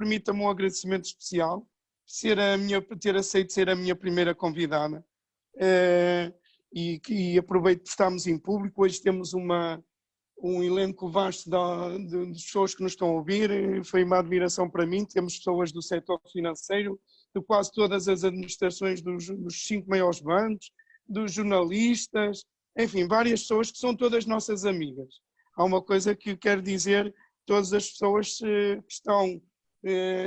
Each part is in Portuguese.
permita-me um agradecimento especial por ter aceito ser a minha primeira convidada. E aproveito que estamos em público. Hoje temos um elenco vasto de pessoas que nos estão a ouvir. Foi uma admiração para mim. Temos pessoas do setor financeiro, de quase todas as administrações dos 5 maiores bancos, dos jornalistas, enfim, várias pessoas que são todas nossas amigas. Há uma coisa que eu quero dizer: todas as pessoas que estão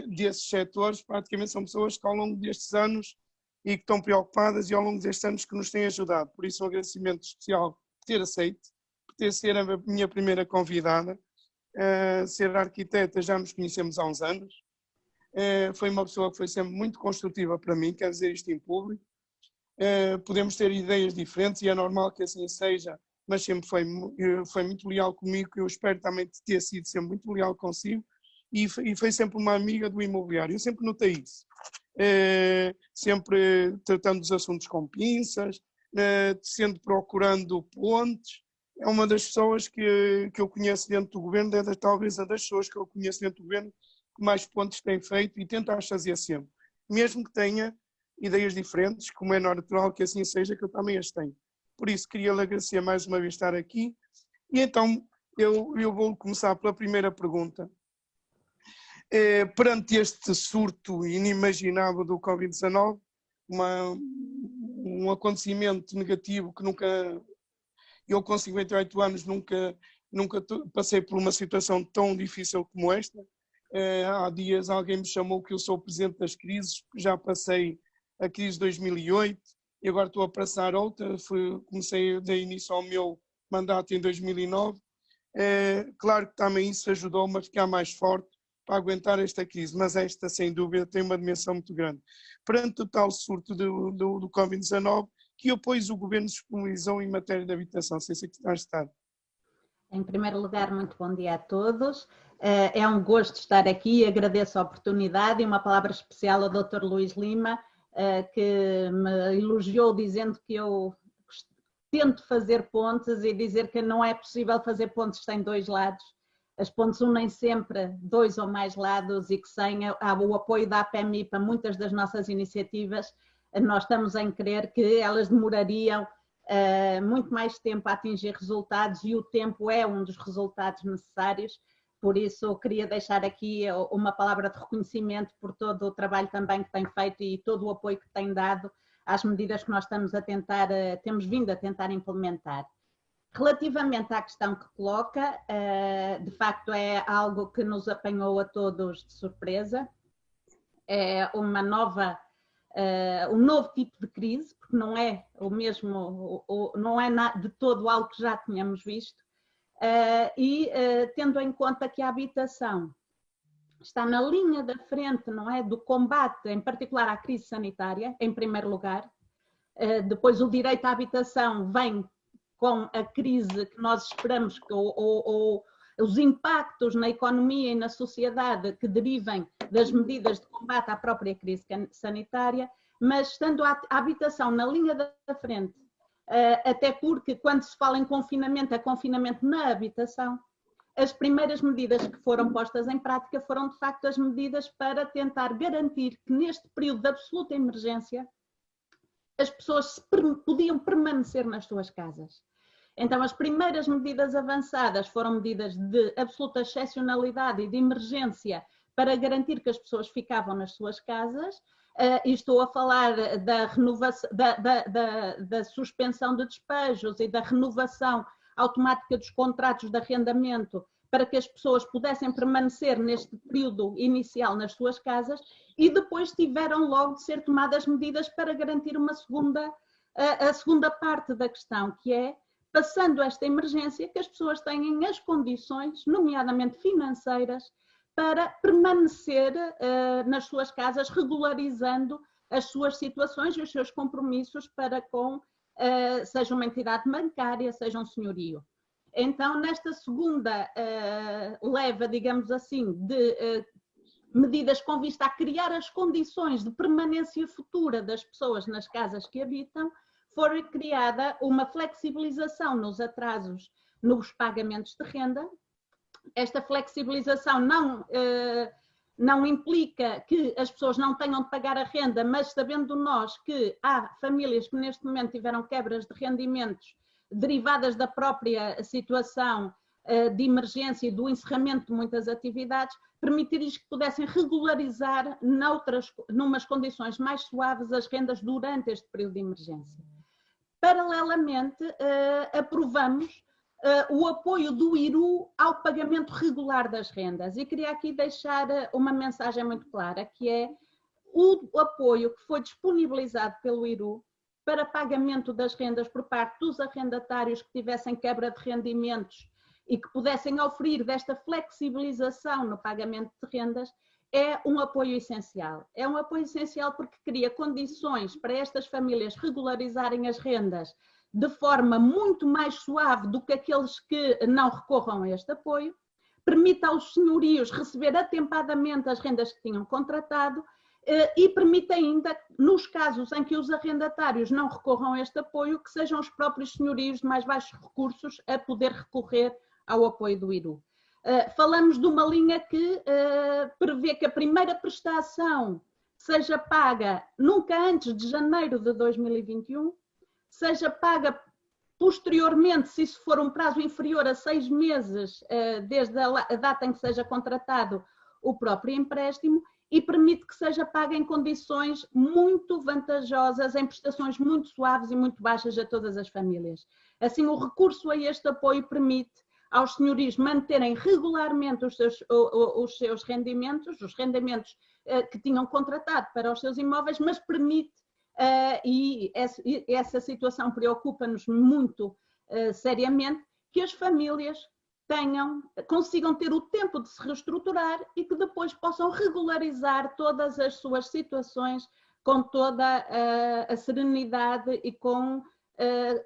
desses setores, praticamente são pessoas que ao longo destes anos e que estão preocupadas e ao longo destes anos que nos têm ajudado. Por isso, um agradecimento especial por ter aceito, por ter sido a minha primeira convidada. Ser arquiteta, já nos conhecemos há uns anos. Foi uma pessoa que foi sempre muito construtiva para mim, quero dizer isto em público. Podemos ter ideias diferentes e é normal que assim seja, mas sempre foi muito leal comigo, que eu espero também ter sido sempre muito leal consigo, e foi sempre uma amiga do imobiliário. Eu sempre notei isso. Sempre tratando dos assuntos com pinças, sempre procurando pontes. É uma das pessoas que eu conheço dentro do governo, talvez a das pessoas que eu conheço dentro do governo que mais pontos tem feito, e tenta as fazer sempre. Mesmo que tenha ideias diferentes, como é natural que assim seja, que eu também as tenho. Por isso, queria-lhe agradecer mais uma vez estar aqui. E então, eu vou começar pela primeira pergunta. Perante este surto inimaginável do Covid-19, um acontecimento negativo que eu com 58 anos nunca passei por uma situação tão difícil como esta. Há dias alguém me chamou que eu sou o presidente das crises, já passei a crise de 2008 e agora estou a passar outra. Dei início ao meu mandato em 2009. Claro que também isso ajudou-me a ficar mais forte para aguentar esta crise, mas esta, sem dúvida, tem uma dimensão muito grande. Perante o tal surto do Covid-19, que apoios o Governo disponibilizou em matéria de habitação, Sr. Secretário de Estado? Em primeiro lugar, muito bom dia a todos. É um gosto estar aqui, agradeço a oportunidade, e uma palavra especial ao Dr. Luís Lima, que me elogiou dizendo que eu tento fazer pontes e dizer que não é possível fazer pontes sem dois lados. As pontes unem sempre dois ou mais lados, e que sem o apoio da APMI para muitas das nossas iniciativas, nós estamos em crer que elas demorariam muito mais tempo a atingir resultados, e o tempo é um dos resultados necessários. Por isso, eu queria deixar aqui uma palavra de reconhecimento por todo o trabalho também que tem feito e todo o apoio que tem dado às medidas que nós temos vindo a tentar implementar. Relativamente à questão que coloca, de facto é algo que nos apanhou a todos de surpresa. É um novo tipo de crise, porque não é o mesmo, não é de todo algo que já tínhamos visto, tendo em conta que a habitação está na linha da frente, não é, do combate, em particular à crise sanitária, em primeiro lugar. Depois o direito à habitação vem com a crise que nós esperamos, os impactos na economia e na sociedade que derivem das medidas de combate à própria crise sanitária, mas estando a habitação na linha da frente, até porque quando se fala em confinamento, é confinamento na habitação. As primeiras medidas que foram postas em prática foram, de facto, as medidas para tentar garantir que neste período de absoluta emergência as pessoas podiam permanecer nas suas casas. Então, as primeiras medidas avançadas foram medidas de absoluta excepcionalidade e de emergência para garantir que as pessoas ficavam nas suas casas. E estou a falar da renovação, da suspensão de despejos e da renovação automática dos contratos de arrendamento para que as pessoas pudessem permanecer neste período inicial nas suas casas, e depois tiveram logo de ser tomadas medidas para garantir a segunda parte da questão, que é, passando esta emergência, que as pessoas tenham as condições, nomeadamente financeiras, para permanecer nas suas casas, regularizando as suas situações e os seus compromissos para com, seja uma entidade bancária, seja um senhorio. Então, nesta segunda leva, digamos assim, de medidas com vista a criar as condições de permanência futura das pessoas nas casas que habitam, foi criada uma flexibilização nos atrasos nos pagamentos de renda. Esta flexibilização não implica que as pessoas não tenham de pagar a renda, mas sabendo nós que há famílias que neste momento tiveram quebras de rendimentos derivadas da própria situação de emergência e do encerramento de muitas atividades, permitir-lhes que pudessem regularizar numas condições mais suaves as rendas durante este período de emergência. Paralelamente, aprovamos o apoio do IRU ao pagamento regular das rendas. E queria aqui deixar uma mensagem muito clara, que é o apoio que foi disponibilizado pelo IRU para pagamento das rendas por parte dos arrendatários que tivessem quebra de rendimentos e que pudessem oferir desta flexibilização no pagamento de rendas, é um apoio essencial. É um apoio essencial porque cria condições para estas famílias regularizarem as rendas de forma muito mais suave do que aqueles que não recorram a este apoio, permite aos senhorios receber atempadamente as rendas que tinham contratado e permite ainda, nos casos em que os arrendatários não recorram a este apoio, que sejam os próprios senhorios de mais baixos recursos a poder recorrer ao apoio do IRU. Falamos de uma linha que prevê que a primeira prestação seja paga nunca antes de janeiro de 2021, seja paga posteriormente, se isso for um prazo inferior a 6 meses, desde a data em que seja contratado o próprio empréstimo, e permite que seja paga em condições muito vantajosas, em prestações muito suaves e muito baixas a todas as famílias. Assim, o recurso a este apoio permite aos senhorios manterem regularmente os seus rendimentos, os rendimentos que tinham contratado para os seus imóveis, mas permite, e essa situação preocupa-nos muito seriamente, que as famílias consigam ter o tempo de se reestruturar e que depois possam regularizar todas as suas situações com toda a serenidade e com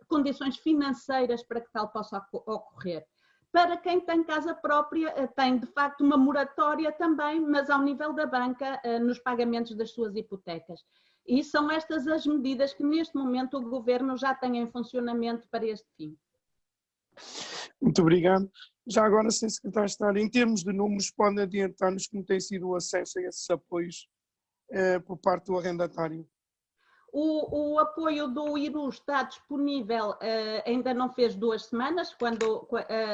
condições financeiras para que tal possa ocorrer. Para quem tem casa própria, tem de facto uma moratória também, mas ao nível da banca, nos pagamentos das suas hipotecas. E são estas as medidas que neste momento o Governo já tem em funcionamento para este fim. Muito obrigado. Já agora, Sr. Secretário de Estado, em termos de números, pode adiantar-nos como tem sido o acesso a esses apoios por parte do arrendatário? O apoio do IRU está disponível, ainda não fez 2 semanas, quando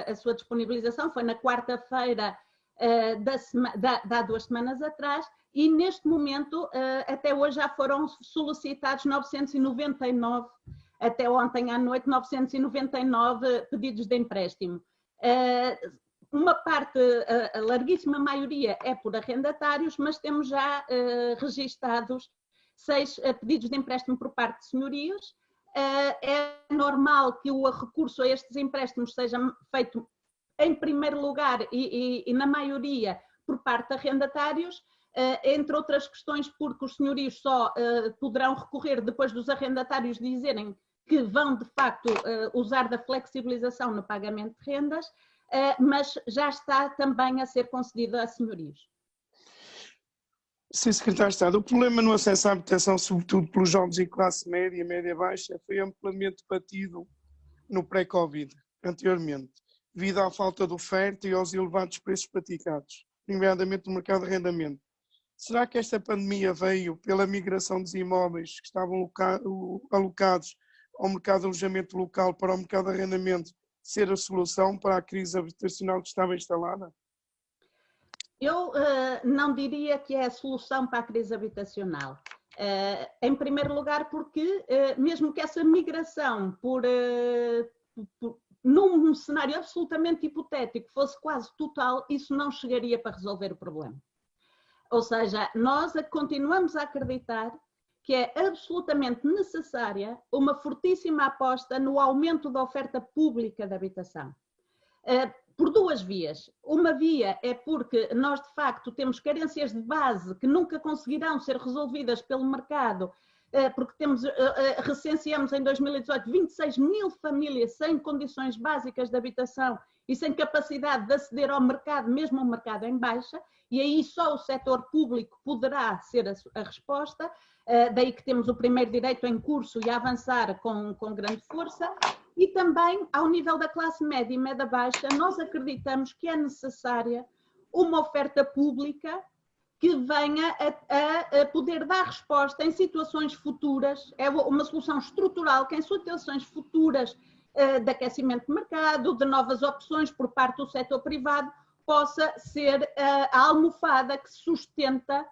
a sua disponibilização foi na quarta-feira de há 2 semanas atrás, e neste momento, até hoje já foram solicitados 999, até ontem à noite, 999 pedidos de empréstimo. Uma parte, a larguíssima maioria é por arrendatários, mas temos já registados 6 pedidos de empréstimo por parte de senhorios. É normal que o recurso a estes empréstimos seja feito em primeiro lugar e na maioria por parte de arrendatários, entre outras questões porque os senhorios só poderão recorrer depois dos arrendatários dizerem que vão de facto usar da flexibilização no pagamento de rendas, mas já está também a ser concedido a senhorios. Sr. Secretário de Estado, o problema no acesso à habitação, sobretudo pelos jovens em classe média e média-baixa, foi amplamente batido no pré-Covid, anteriormente, devido à falta de oferta e aos elevados preços praticados, nomeadamente no mercado de arrendamento. Será que esta pandemia veio pela migração dos imóveis que estavam alocados ao mercado de alojamento local para o mercado de arrendamento ser a solução para a crise habitacional que estava instalada? Eu não diria que é a solução para a crise habitacional. Em primeiro lugar, porque mesmo que essa migração num cenário absolutamente hipotético fosse quase total, isso não chegaria para resolver o problema. Ou seja, nós continuamos a acreditar que é absolutamente necessária uma fortíssima aposta no aumento da oferta pública de habitação. Por 2 vias. Uma via é porque nós, de facto, temos carências de base que nunca conseguirão ser resolvidas pelo mercado, porque recenseamos em 2018 26 mil famílias sem condições básicas de habitação e sem capacidade de aceder ao mercado, mesmo ao mercado em baixa, e aí só o setor público poderá ser a resposta, daí que temos o primeiro direito em curso e a avançar com grande força. E também, ao nível da classe média e média-baixa, nós acreditamos que é necessária uma oferta pública que venha a poder dar resposta em situações futuras, é uma solução estrutural que em situações futuras de aquecimento de mercado, de novas opções por parte do setor privado, possa ser a almofada que sustenta,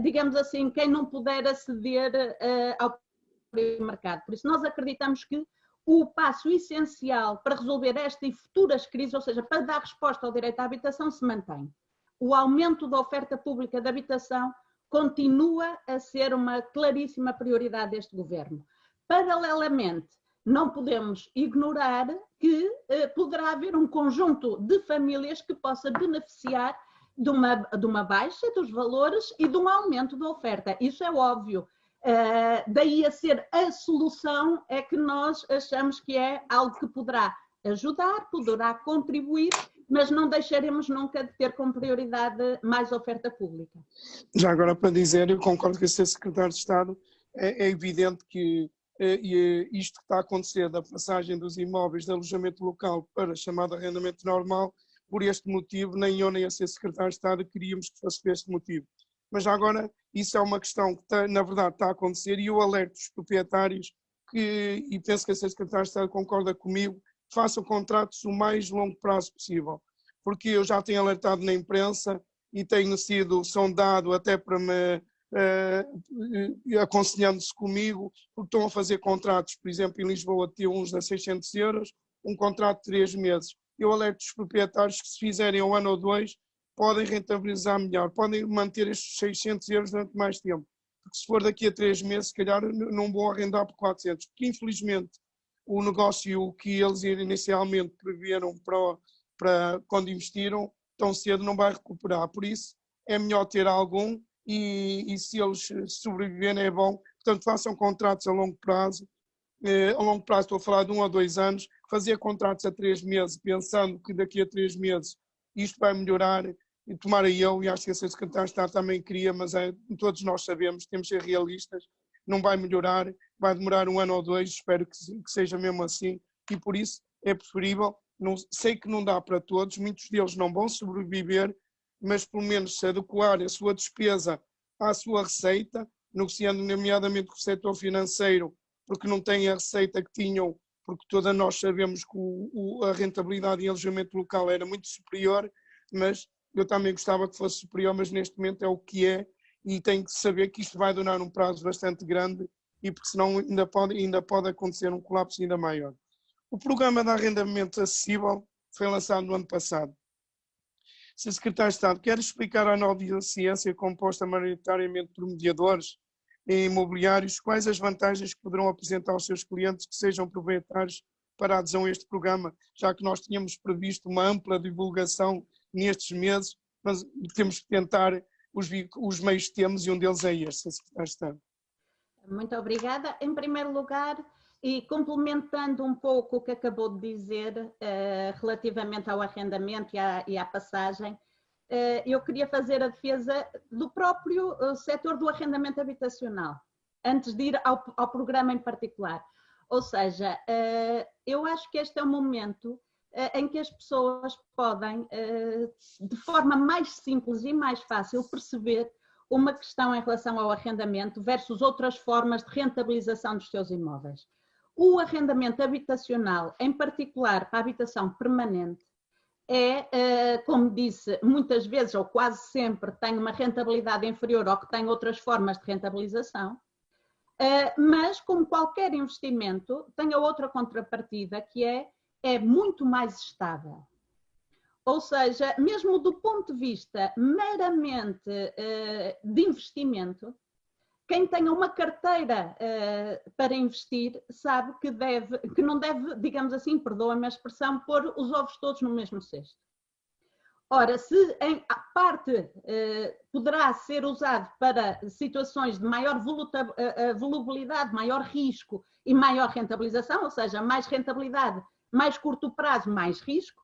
digamos assim, quem não puder aceder ao mercado. Por isso, nós acreditamos que o passo essencial para resolver esta e futuras crises, ou seja, para dar resposta ao direito à habitação, se mantém. O aumento da oferta pública de habitação continua a ser uma claríssima prioridade deste governo. Paralelamente, não podemos ignorar que poderá haver um conjunto de famílias que possa beneficiar de uma baixa dos valores e de um aumento da oferta. Isso é óbvio. Daí a ser a solução é que nós achamos que é algo que poderá ajudar, poderá contribuir, mas não deixaremos nunca de ter como prioridade mais oferta pública. Já agora para dizer, eu concordo com o Sr. Secretário de Estado, é evidente que isto que está a acontecer da passagem dos imóveis de alojamento local para chamado arrendamento normal, por este motivo, nem eu nem a Sr. Secretário de Estado queríamos que fosse por este motivo. Mas já agora, isso é uma questão que na verdade está a acontecer e eu alerto os proprietários e penso que a Sr. Secretário de Estado concorda comigo, façam contratos o mais longo prazo possível, porque eu já tenho alertado na imprensa e tenho sido sondado até para me aconselhando-se comigo, porque estão a fazer contratos, por exemplo, em Lisboa tinha uns a 600 euros, um contrato de 3 meses. Eu alerto os proprietários que se fizerem um ano ou dois, podem rentabilizar melhor, podem manter estes 600 euros durante mais tempo, porque se for daqui a 3 meses, se calhar não vão arrendar por 400, porque infelizmente o negócio que eles inicialmente preveram para quando investiram, tão cedo não vai recuperar, por isso é melhor ter algum e se eles sobreviverem é bom, portanto façam contratos a longo prazo estou a falar de 1 a 2 anos, fazer contratos a 3 meses, pensando que daqui a 3 meses isto vai melhorar, e tomara eu, e acho que a Secretária de Estado também queria, mas todos nós sabemos, temos de ser realistas, não vai melhorar, vai demorar 1 ano ou 2, espero que seja mesmo assim, e por isso é preferível, sei que não dá para todos, muitos deles não vão sobreviver, mas pelo menos se adequar a sua despesa à sua receita, negociando nomeadamente com o setor financeiro, porque não têm a receita que tinham, porque todos nós sabemos que a rentabilidade em alojamento local era muito superior, mas eu também gostava que fosse superior, mas neste momento é o que é, e tem que saber que isto vai durar um prazo bastante grande, e porque senão ainda pode acontecer um colapso ainda maior. O programa de arrendamento acessível foi lançado no ano passado. Sr. Secretário de Estado, quer explicar à nova ciência composta maioritariamente por mediadores em imobiliários quais as vantagens que poderão apresentar aos seus clientes que sejam proprietários para a adesão a este programa, já que nós tínhamos previsto uma ampla divulgação nestes meses, mas temos que tentar os meios que temos e um deles é este, Sr. Secretário de Estado. Muito obrigada. Em primeiro lugar, e complementando um pouco o que acabou de dizer relativamente ao arrendamento e à passagem, eu queria fazer a defesa do próprio setor do arrendamento habitacional, antes de ir ao programa em particular. Ou seja, eu acho que este é um momento em que as pessoas podem, de forma mais simples e mais fácil, perceber uma questão em relação ao arrendamento versus outras formas de rentabilização dos seus imóveis. O arrendamento habitacional, em particular para a habitação permanente, como disse, muitas vezes ou quase sempre tem uma rentabilidade inferior ao que tem outras formas de rentabilização, mas como qualquer investimento tem a outra contrapartida que é muito mais estável. Ou seja, mesmo do ponto de vista meramente de investimento, quem tenha uma carteira para investir sabe que não deve, digamos assim, perdoem-me a expressão, pôr os ovos todos no mesmo cesto. Ora, se a parte poderá ser usado para situações de maior volubilidade, maior risco e maior rentabilização, ou seja, mais rentabilidade, mais curto prazo, mais risco,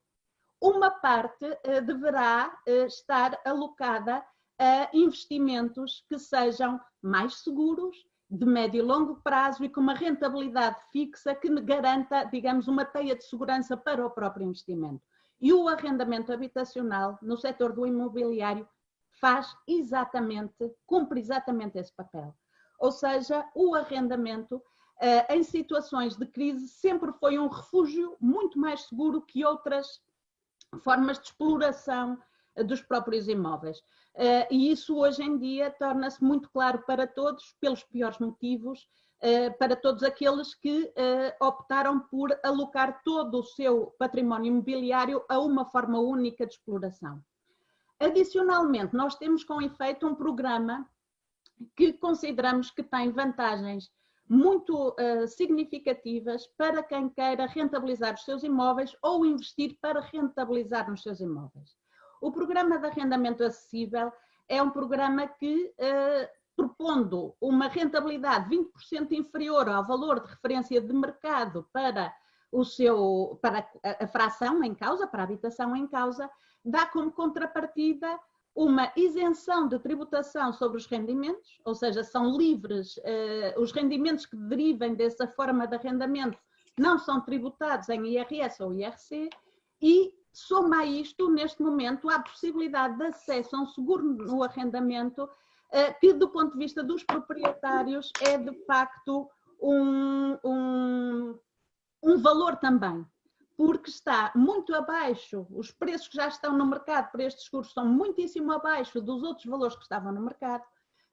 uma parte deverá estar alocada a investimentos que sejam mais seguros, de médio e longo prazo e com uma rentabilidade fixa que garanta, digamos, uma teia de segurança para o próprio investimento. E o arrendamento habitacional no setor do imobiliário cumpre exatamente esse papel. Ou seja, o arrendamento, em situações de crise, sempre foi um refúgio muito mais seguro que outras formas de exploração dos próprios imóveis. E isso hoje em dia torna-se muito claro para todos, pelos piores motivos, para todos aqueles que optaram por alocar todo o seu património imobiliário a uma forma única de exploração. Adicionalmente, nós temos com efeito um programa que consideramos que tem vantagens muito significativas para quem queira rentabilizar os seus imóveis ou investir para rentabilizar nos seus imóveis. O programa de arrendamento acessível é um programa que, propondo uma rentabilidade 20% inferior ao valor de referência de mercado para a fração em causa, para a habitação em causa, dá como contrapartida uma isenção de tributação sobre os rendimentos, ou seja, são livres, os rendimentos que derivem dessa forma de arrendamento não são tributados em IRS ou IRC, e soma a isto, neste momento, a possibilidade de acesso a um seguro no arrendamento, que do ponto de vista dos proprietários é de facto um valor também, porque está muito abaixo, os preços que já estão no mercado para estes seguros são muitíssimo abaixo dos outros valores que estavam no mercado,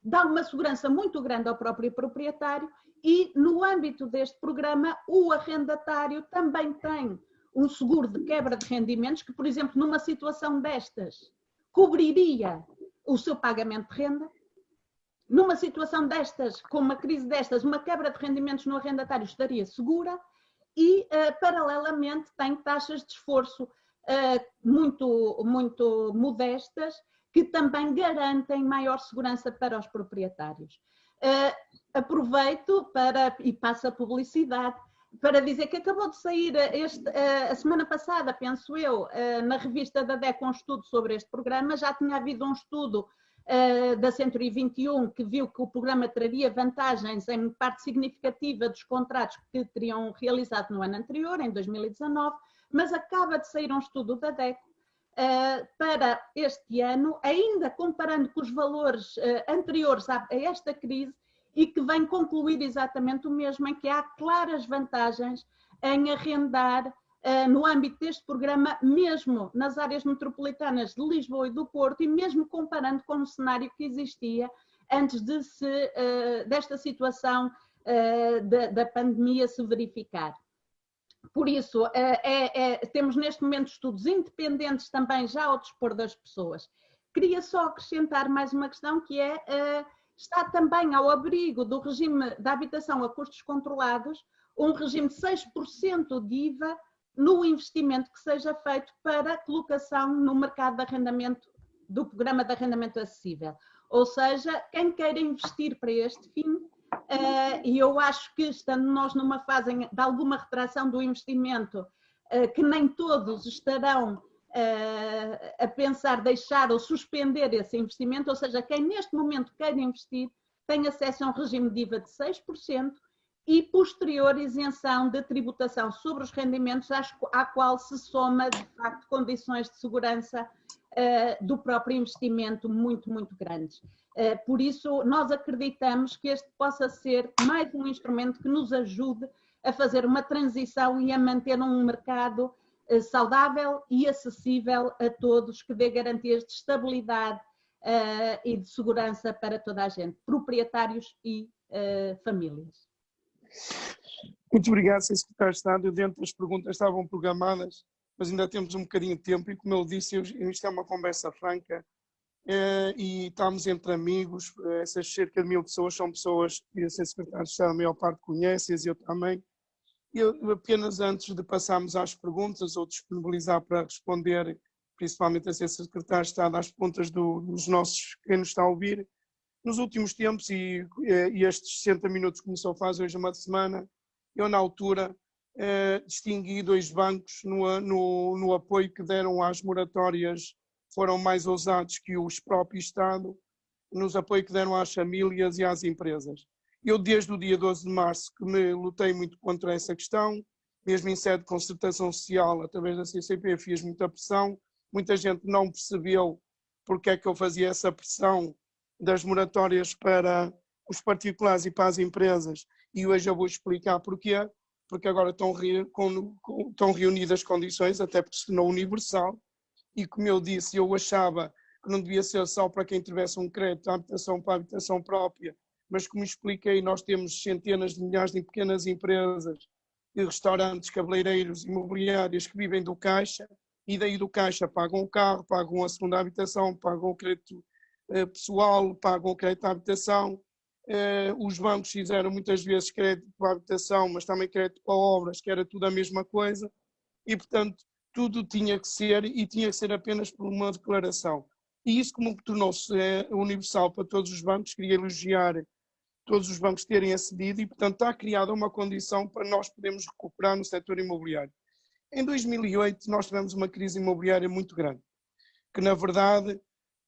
dá uma segurança muito grande ao próprio proprietário e, no âmbito deste programa, o arrendatário também tem um seguro de quebra de rendimentos que, por exemplo, numa situação destas, cobriria o seu pagamento de renda. Numa situação destas, com uma crise destas, uma quebra de rendimentos no arrendatário estaria segura. E, paralelamente, tem taxas de esforço muito modestas, que também garantem maior segurança para os proprietários. Aproveito e passo a publicidade para dizer que acabou de sair a semana passada, penso eu, na revista da DEC um estudo sobre este programa. Já tinha havido um estudo da Century 21, que viu que o programa traria vantagens em parte significativa dos contratos que teriam realizado no ano anterior, em 2019, mas acaba de sair um estudo da DEC para este ano, ainda comparando com os valores anteriores a esta crise, e que vem concluir exatamente o mesmo, em que há claras vantagens em arrendar no âmbito deste programa, mesmo nas áreas metropolitanas de Lisboa e do Porto, e mesmo comparando com o cenário que existia antes desta situação da pandemia se verificar. Por isso, temos neste momento estudos independentes também já ao dispor das pessoas. Queria só acrescentar mais uma questão, que está também ao abrigo do regime da habitação a custos controlados, um regime de 6% de IVA no investimento que seja feito para colocação no mercado de arrendamento do programa de arrendamento acessível. Ou seja, quem queira investir para este fim, e eu acho que estando nós numa fase de alguma retração do investimento, que nem todos estarão a pensar deixar ou suspender esse investimento, ou seja, quem neste momento quer investir tem acesso a um regime de IVA de 6% e posterior isenção de tributação sobre os rendimentos, à qual se soma, de facto, condições de segurança do próprio investimento muito, muito grandes. Por isso, nós acreditamos que este possa ser mais um instrumento que nos ajude a fazer uma transição e a manter um mercado saudável e acessível a todos, que dê garantias de estabilidade e de segurança para toda a gente, proprietários e famílias. Muito obrigado, Sr. Secretário de Estado. Dentro das perguntas estavam programadas, mas ainda temos um bocadinho de tempo e, como eu disse, isto é uma conversa franca e estamos entre amigos. Essas cerca de 1000 pessoas são pessoas que o Sr. Secretário de Estado, a maior parte, conhece-as, eu também. Eu apenas, antes de passarmos às perguntas ou disponibilizar para responder, principalmente a Sr. Secretário de Estado, às perguntas dos nossos, quem nos está a ouvir, nos últimos tempos, e estes 60 minutos começou faz hoje uma semana, eu na altura distingui 2 bancos no apoio que deram às moratórias, foram mais ousados que os próprios Estado, nos apoios que deram às famílias e às empresas. Eu, desde o dia 12 de março, que me lutei muito contra essa questão, mesmo em sede de concertação social, através da CCP, fiz muita pressão, muita gente não percebeu porque é que eu fazia essa pressão das moratórias para os particulares e para as empresas, e hoje eu vou explicar porquê, porque agora estão reunidas condições, até porque se tornou universal, e como eu disse, eu achava que não devia ser só para quem tivesse um crédito de habitação para a habitação própria, mas como expliquei, nós temos centenas de milhares de pequenas empresas, de restaurantes, cabeleireiros, imobiliárias que vivem do caixa, e daí do caixa pagam o carro, pagam a segunda habitação, pagam o crédito pessoal, pagam o crédito à habitação. Os bancos fizeram muitas vezes crédito para a habitação, mas também crédito para obras, que era tudo a mesma coisa, e portanto tudo tinha que ser, e tinha que ser apenas por uma declaração. E isso, como tornou-se universal para todos os bancos, queria elogiar todos os bancos terem acedido, e portanto está criada uma condição para nós podermos recuperar no setor imobiliário. Em 2008 nós tivemos uma crise imobiliária muito grande, que na verdade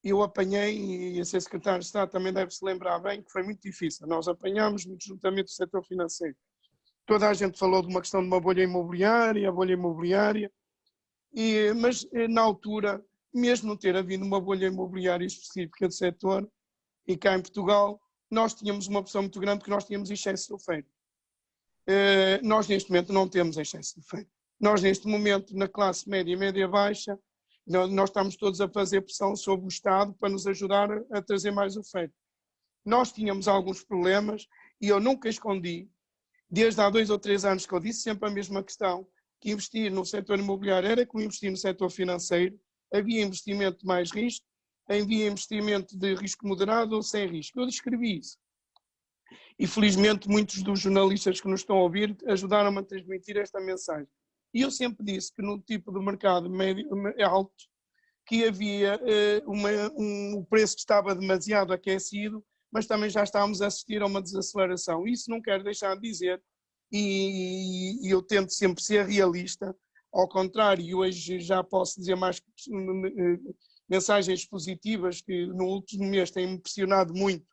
eu apanhei, e a ser secretário de Estado também deve se lembrar bem, que foi muito difícil. Nós apanhámos muito juntamente o setor financeiro. Toda a gente falou de uma questão de uma bolha imobiliária, mas na altura, mesmo não ter havido uma bolha imobiliária específica do setor, e cá em Portugal, nós tínhamos uma pressão muito grande porque nós tínhamos excesso de oferta. Nós neste momento não temos excesso de oferta. Nós neste momento, na classe média e média-baixa, nós estamos todos a fazer pressão sobre o Estado para nos ajudar a trazer mais oferta. Nós tínhamos alguns problemas e eu nunca escondi, desde há 2 ou 3 anos que eu disse sempre a mesma questão, que investir no setor imobiliário era como investir no setor financeiro, havia investimento de mais risco, havia investimento de risco moderado ou sem risco. Eu descrevi isso. E felizmente muitos dos jornalistas que nos estão a ouvir ajudaram-me a transmitir esta mensagem. E eu sempre disse que no tipo de mercado médio alto, que havia um preço que estava demasiado aquecido, mas também já estávamos a assistir a uma desaceleração. Isso não quero deixar de dizer, e eu tento sempre ser realista, ao contrário, e hoje já posso dizer mais mensagens positivas que no último mês têm-me impressionado muito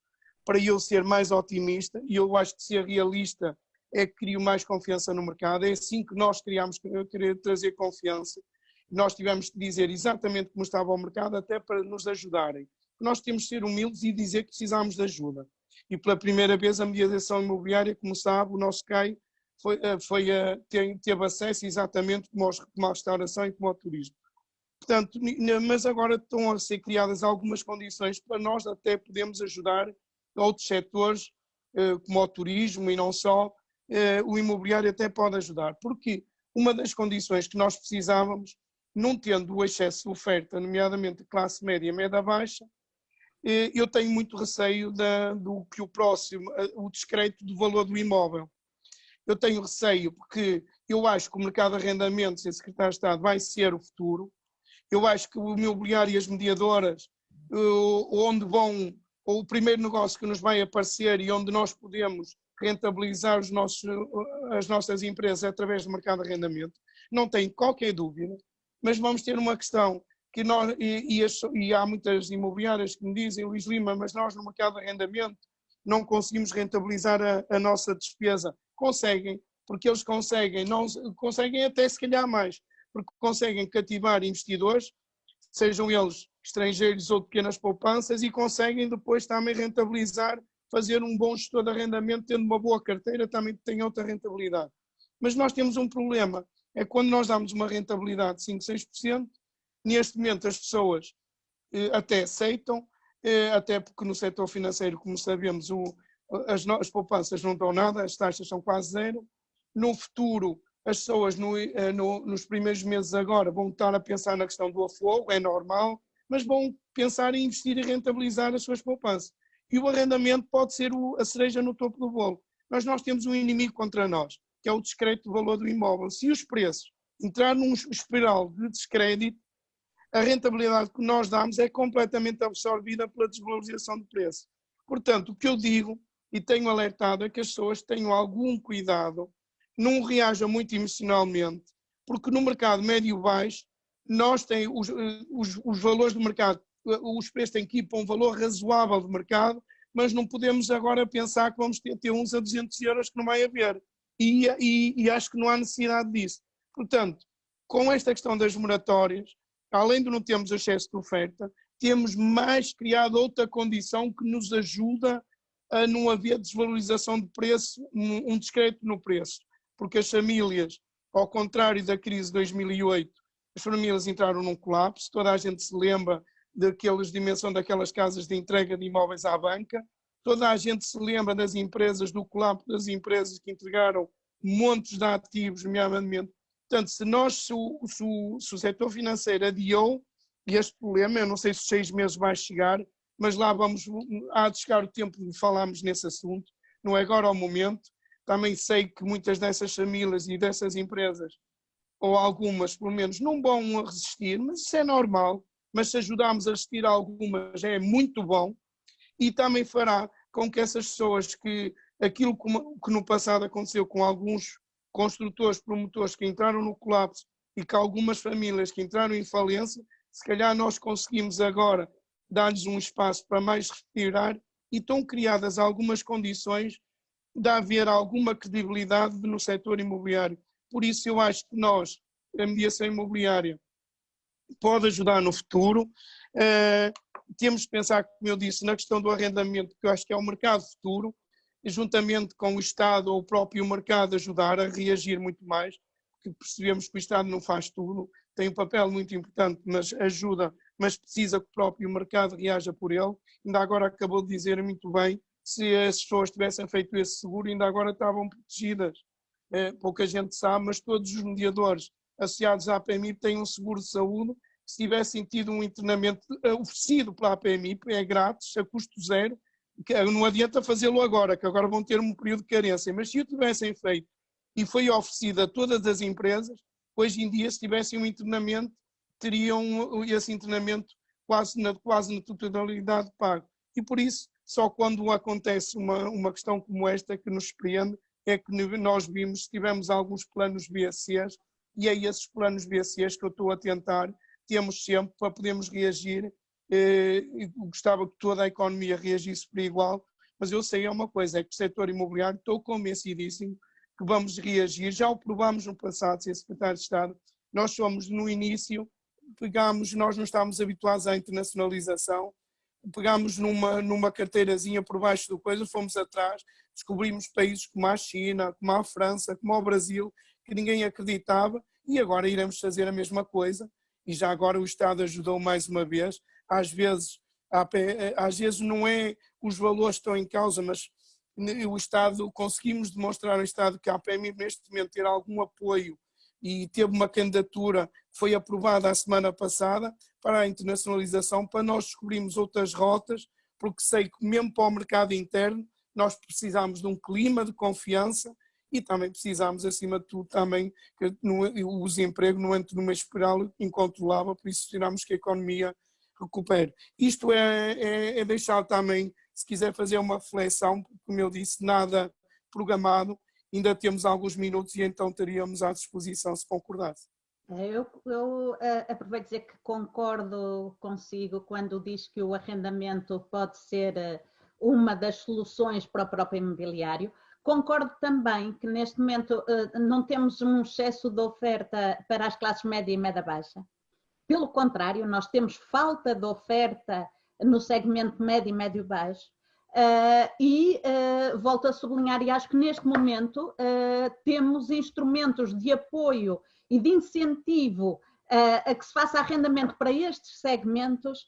para eu ser mais otimista, e eu acho que ser realista é que crio mais confiança no mercado. É assim que nós querer trazer confiança. Nós tivemos que dizer exatamente como estava o mercado, até para nos ajudarem. Nós temos que ser humildes e dizer que precisamos de ajuda. E pela primeira vez a mediação imobiliária, como sabe, o nosso CAI teve acesso exatamente como a restauração e como ao turismo. Portanto, mas agora estão a ser criadas algumas condições para nós até podermos ajudar outros setores, como o turismo e não só, o imobiliário até pode ajudar. Porque uma das condições que nós precisávamos, não tendo o excesso de oferta, nomeadamente de classe média e média-baixa, eu tenho muito receio do que o descrédito do valor do imóvel. Eu tenho receio porque eu acho que o mercado de arrendamentos, e secretário de Estado, vai ser o futuro. Eu acho que o imobiliário e as mediadoras, ou o primeiro negócio que nos vai aparecer e onde nós podemos rentabilizar as nossas empresas através do mercado de arrendamento, não tenho qualquer dúvida, mas vamos ter uma questão que nós, e há muitas imobiliárias que me dizem, Luís Lima, mas nós no mercado de arrendamento não conseguimos rentabilizar a nossa despesa. Conseguem, porque eles conseguem até se calhar mais, porque conseguem cativar investidores, sejam eles estrangeiros ou de pequenas poupanças, e conseguem depois também rentabilizar, fazer um bom gestor de arrendamento, tendo uma boa carteira, também tem outra rentabilidade. Mas nós temos um problema, é quando nós damos uma rentabilidade de 5%, 6%, neste momento as pessoas até aceitam, até porque no setor financeiro, como sabemos, as poupanças não dão nada, as taxas são quase zero. No futuro, as pessoas nos primeiros meses agora vão estar a pensar na questão do afogo, é normal, mas vão pensar em investir e rentabilizar as suas poupanças. E o arrendamento pode ser a cereja no topo do bolo. Mas nós temos um inimigo contra nós, que é o descrédito do valor do imóvel. Se os preços entrarem num espiral de descrédito, a rentabilidade que nós damos é completamente absorvida pela desvalorização do preço. Portanto, o que eu digo, e tenho alertado, é que as pessoas tenham algum cuidado, não reajam muito emocionalmente, porque no mercado médio e baixo, nós temos os valores do mercado, os preços têm que ir para um valor razoável de mercado, mas não podemos agora pensar que vamos ter uns a 200 euros que não vai haver. E acho que não há necessidade disso. Portanto, com esta questão das moratórias, além de não termos excesso de oferta, temos mais criado outra condição que nos ajuda a não haver desvalorização de preço, um descrédito no preço, porque as famílias, ao contrário da crise de 2008, as famílias entraram num colapso, toda a gente se lembra daquelas dimensão daquelas casas de entrega de imóveis à banca, toda a gente se lembra das empresas, do colapso das empresas que entregaram montes de ativos, nomeadamente. Portanto, se o setor financeiro adiou este problema, eu não sei se 6 meses vai chegar, mas lá há de chegar o tempo de falarmos nesse assunto, não é agora o momento. Também sei que muitas dessas famílias e dessas empresas, ou algumas pelo menos, não vão resistir, mas isso é normal, mas se ajudarmos a resistir a algumas é muito bom, e também fará com que essas pessoas que aquilo que no passado aconteceu com alguns construtores, promotores que entraram no colapso e que algumas famílias que entraram em falência, se calhar nós conseguimos agora dar-lhes um espaço para mais respirar e estão criadas algumas condições de haver alguma credibilidade no setor imobiliário. Por isso eu acho que nós, a mediação imobiliária, pode ajudar no futuro. Temos de pensar, como eu disse, na questão do arrendamento, que eu acho que é o mercado futuro, e juntamente com o Estado ou o próprio mercado ajudar a reagir muito mais, porque percebemos que o Estado não faz tudo, tem um papel muito importante, mas ajuda, mas precisa que o próprio mercado reaja por ele. Ainda agora acabou de dizer muito bem, se as pessoas tivessem feito esse seguro, ainda agora estavam protegidas. Pouca gente sabe, mas todos os mediadores associados à APMI têm um seguro de saúde. Se tivessem tido um internamento oferecido pela APMI, é grátis, a custo zero, que não adianta fazê-lo agora, que agora vão ter um período de carência, mas se o tivessem feito e foi oferecido a todas as empresas, hoje em dia, se tivessem um internamento, teriam esse internamento quase na totalidade pago. E por isso, só quando acontece uma questão como esta que nos surpreende, é que nós tivemos alguns planos BACs, e é esses planos BACs que eu estou a tentar, temos sempre para podermos reagir. Gostava que toda a economia reagisse por igual, mas eu sei uma coisa, é que o setor imobiliário, estou convencidíssimo que vamos reagir, já o provámos no passado, Sr. Secretário de Estado, nós somos no início, nós não estávamos habituados à internacionalização, pegámos numa carteirazinha por baixo do coisa, fomos atrás, descobrimos países como a China, como a França, como o Brasil, que ninguém acreditava, e agora iremos fazer a mesma coisa, e já agora o Estado ajudou mais uma vez. Às vezes não é os valores que estão em causa, mas o Estado, conseguimos demonstrar ao Estado que a APMI neste momento ter algum apoio, e teve uma candidatura que foi aprovada a semana passada para a internacionalização, para nós descobrirmos outras rotas, porque sei que mesmo para o mercado interno nós precisamos de um clima de confiança e também precisamos, acima de tudo, também que o desemprego não entre numa espiral incontrolável, por isso precisamos que a economia recupere. Isto é deixar também, se quiser fazer uma reflexão, como eu disse, nada programado, ainda temos alguns minutos e então teríamos à disposição se concordasse. Eu aproveito dizer que concordo consigo quando diz que o arrendamento pode ser uma das soluções para o próprio imobiliário. Concordo também que neste momento não temos um excesso de oferta para as classes média e média-baixa. Pelo contrário, nós temos falta de oferta no segmento médio e médio-baixo. Volto a sublinhar, e acho que neste momento temos instrumentos de apoio e de incentivo a que se faça arrendamento para estes segmentos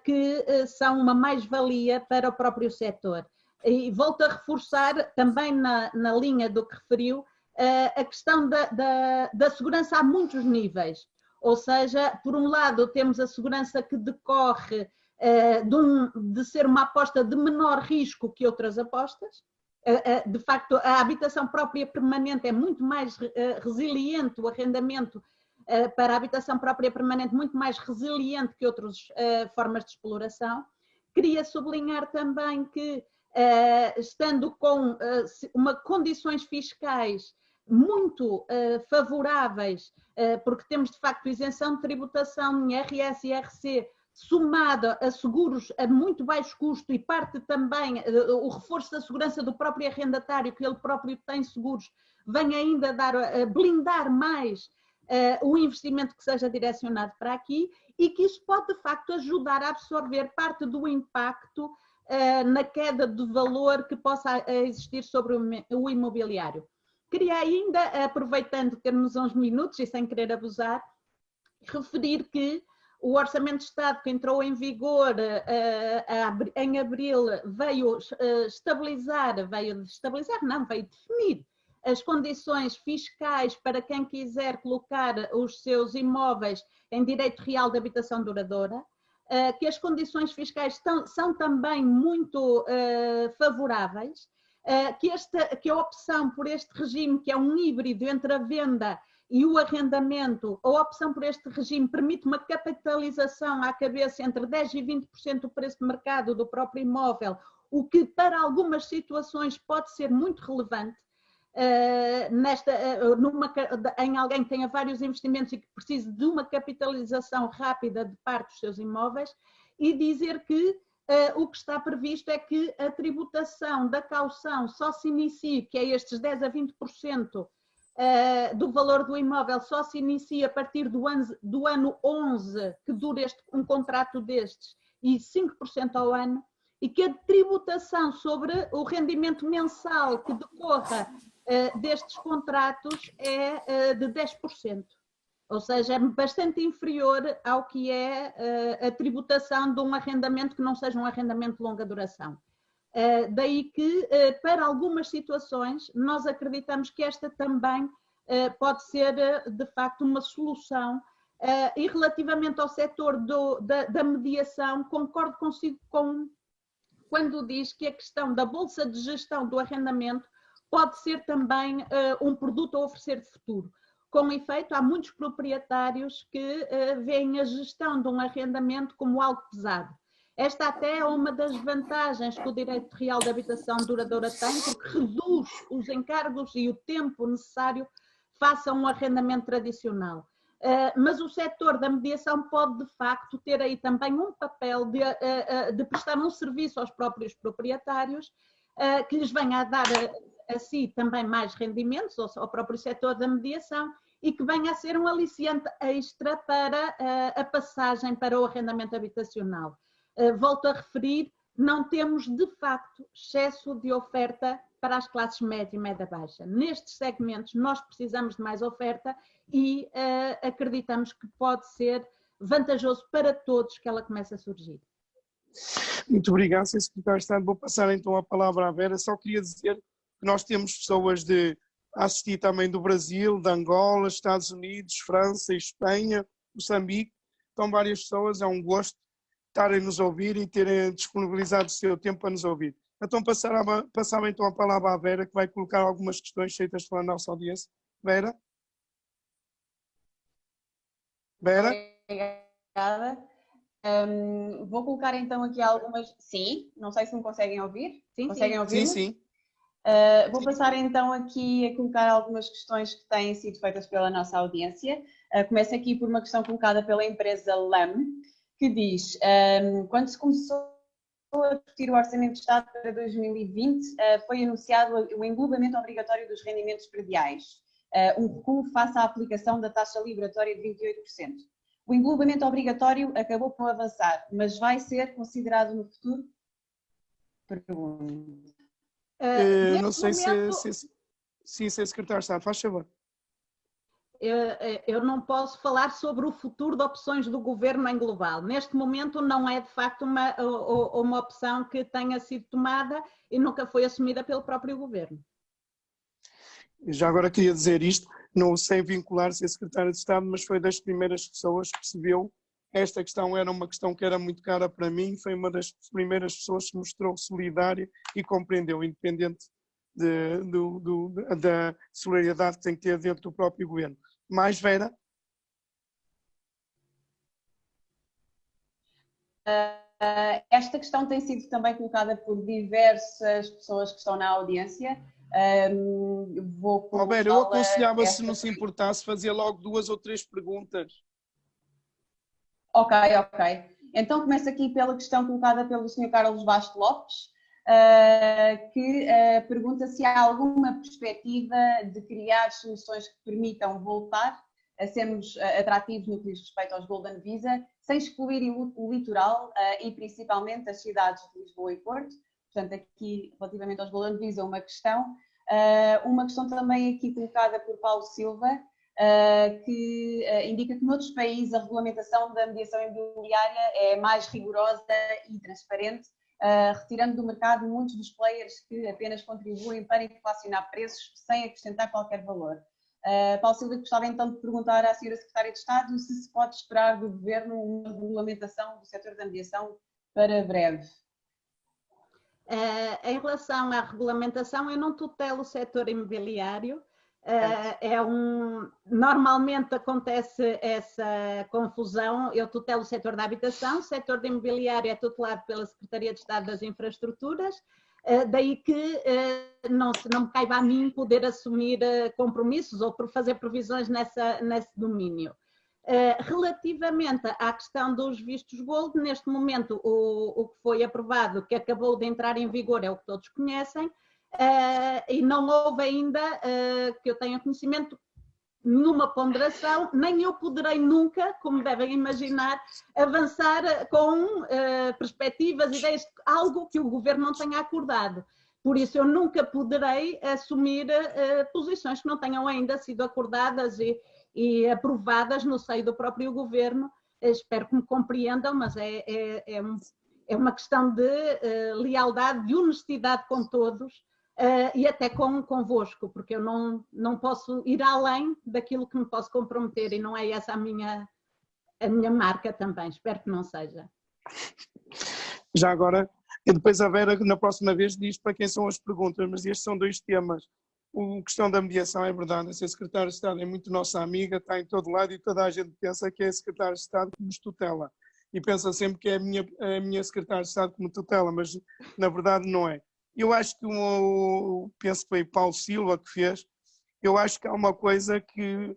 que são uma mais-valia para o próprio setor. E volto a reforçar também na linha do que referiu a questão da segurança a muitos níveis. Ou seja, por um lado temos a segurança que decorre de ser uma aposta de menor risco que outras apostas. De facto, a habitação própria permanente é muito mais resiliente, o arrendamento para a habitação própria permanente muito mais resiliente que outras formas de exploração. Queria sublinhar também que, estando com condições fiscais muito favoráveis, porque temos de facto isenção de tributação em IRS e IRC, somado a seguros a muito baixo custo, e parte também o reforço da segurança do próprio arrendatário, que ele próprio tem seguros, vem ainda blindar mais o investimento que seja direcionado para aqui, e que isso pode, de facto, ajudar a absorver parte do impacto na queda de valor que possa existir sobre o imobiliário. Queria ainda, aproveitando termos uns minutos e sem querer abusar, referir que o Orçamento de Estado que entrou em vigor em abril veio definir as condições fiscais para quem quiser colocar os seus imóveis em direito real de habitação duradoura, que as condições fiscais são também muito favoráveis, que a opção por este regime, que é um híbrido entre a venda e o arrendamento, a opção por este regime permite uma capitalização à cabeça entre 10% e 20% do preço de mercado do próprio imóvel, o que para algumas situações pode ser muito relevante. Em alguém que tenha vários investimentos e que precise de uma capitalização rápida de parte dos seus imóveis, e dizer que o que está previsto é que a tributação da caução só se inicie, que é estes 10% a 20% do valor do imóvel, só se inicia a partir do ano 11 que dura um contrato destes, e 5% ao ano, e que a tributação sobre o rendimento mensal que decorra destes contratos é de 10%. Ou seja, é bastante inferior ao que é a tributação de um arrendamento que não seja um arrendamento de longa duração. Daí que, para algumas situações, nós acreditamos que esta também pode ser, de facto, uma solução. E relativamente ao setor da mediação, concordo consigo quando diz que a questão da bolsa de gestão do arrendamento pode ser também um produto a oferecer de futuro. Com efeito, há muitos proprietários que veem a gestão de um arrendamento como algo pesado. Esta até é uma das vantagens que o direito real de habitação duradoura tem, porque reduz os encargos e o tempo necessário face a um arrendamento tradicional. Mas o setor da mediação pode, de facto, ter aí também um papel de prestar um serviço aos próprios proprietários, que lhes venha a dar a si também mais rendimentos, ao próprio setor da mediação, e que venha a ser um aliciante extra para a passagem para o arrendamento habitacional. Volto a referir, não temos de facto excesso de oferta para as classes média e média-baixa. Nestes segmentos nós precisamos de mais oferta e acreditamos que pode ser vantajoso para todos que ela comece a surgir. Muito obrigado, Sr. Secretário de Estado. Vou passar então a palavra à Vera. Só queria dizer que nós temos pessoas a assistir também do Brasil, de Angola, Estados Unidos, França, Espanha, Moçambique. Estão várias pessoas, é um gosto estarem-nos a ouvir e terem disponibilizado o seu tempo para nos ouvir. Então passava então a palavra à Vera, que vai colocar algumas questões feitas pela nossa audiência. Vera? Vera? Obrigada. Vou colocar então aqui algumas... Sim, não sei se me conseguem ouvir. Sim, conseguem ouvir-me? Sim. Vou passar então aqui a colocar algumas questões que têm sido feitas pela nossa audiência. Começo aqui por uma questão colocada pela empresa LAM, que diz, quando se começou a discutir o Orçamento de Estado para 2020, foi anunciado o englobamento obrigatório dos rendimentos prediais, um recuo face à aplicação da taxa liberatória de 28%. O englobamento obrigatório acabou por avançar, mas vai ser considerado no futuro? Pergunto. Não sei se é secretário de Estado, faz favor. Eu não posso falar sobre o futuro de opções do governo em global. Neste momento não é de facto uma opção que tenha sido tomada e nunca foi assumida pelo próprio governo. Já agora queria dizer isto, não sei vincular-se a secretário de Estado, mas foi das primeiras pessoas que percebeu esta questão era uma questão que era muito cara para mim, foi uma das primeiras pessoas que mostrou solidária e compreendeu, independente da solidariedade que tem que ter dentro do próprio governo. Mais, Vera? Esta questão tem sido também colocada por diversas pessoas que estão na audiência. Vera, eu aconselhava, se não se importasse, fazer logo 2 ou 3 perguntas. Ok. Então começo aqui pela questão colocada pelo Sr. Carlos Bastos Lopes, que pergunta se há alguma perspectiva de criar soluções que permitam voltar a sermos atrativos no que diz respeito aos Golden Visa, sem excluir o litoral e principalmente as cidades de Lisboa e Porto. Portanto, aqui, relativamente aos Golden Visa, uma questão também aqui colocada por Paulo Silva, que indica que noutros países a regulamentação da mediação imobiliária é mais rigorosa e transparente, retirando do mercado muitos dos players que apenas contribuem para inflacionar preços sem acrescentar qualquer valor. Paulo Silva, gostava então de perguntar à Sra. Secretária de Estado se pode esperar do Governo uma regulamentação do setor da mediação para breve. Em relação à regulamentação, eu não tutelo o setor imobiliário. Normalmente acontece essa confusão. Eu tutelo o setor da habitação, o setor de imobiliário é tutelado pela Secretaria de Estado das Infraestruturas, daí que não me caiba a mim poder assumir compromissos ou fazer previsões nesse domínio. Relativamente à questão dos vistos gold, neste momento o que foi aprovado, que acabou de entrar em vigor, é o que todos conhecem, e não houve ainda, que eu tenha conhecimento, numa ponderação, nem eu poderei nunca, como devem imaginar, avançar com perspectivas, ideias, algo que o Governo não tenha acordado. Por isso eu nunca poderei assumir posições que não tenham ainda sido acordadas e aprovadas no seio do próprio Governo. Espero que me compreendam, mas é uma questão de lealdade, de honestidade com todos e até convosco, porque eu não posso ir além daquilo que me posso comprometer e não é essa a minha marca também. Espero que não seja. Já agora, e depois a Vera, na próxima vez, diz para quem são as perguntas, mas estes são dois temas. A questão da mediação é verdade, a Secretária de Estado é muito nossa amiga, está em todo lado e toda a gente pensa que é a Secretária de Estado que nos tutela. E pensa sempre que é a minha Secretária de Estado que me tutela, mas na verdade não é. Eu acho que, penso que foi Paulo Silva que fez, eu acho que há uma coisa que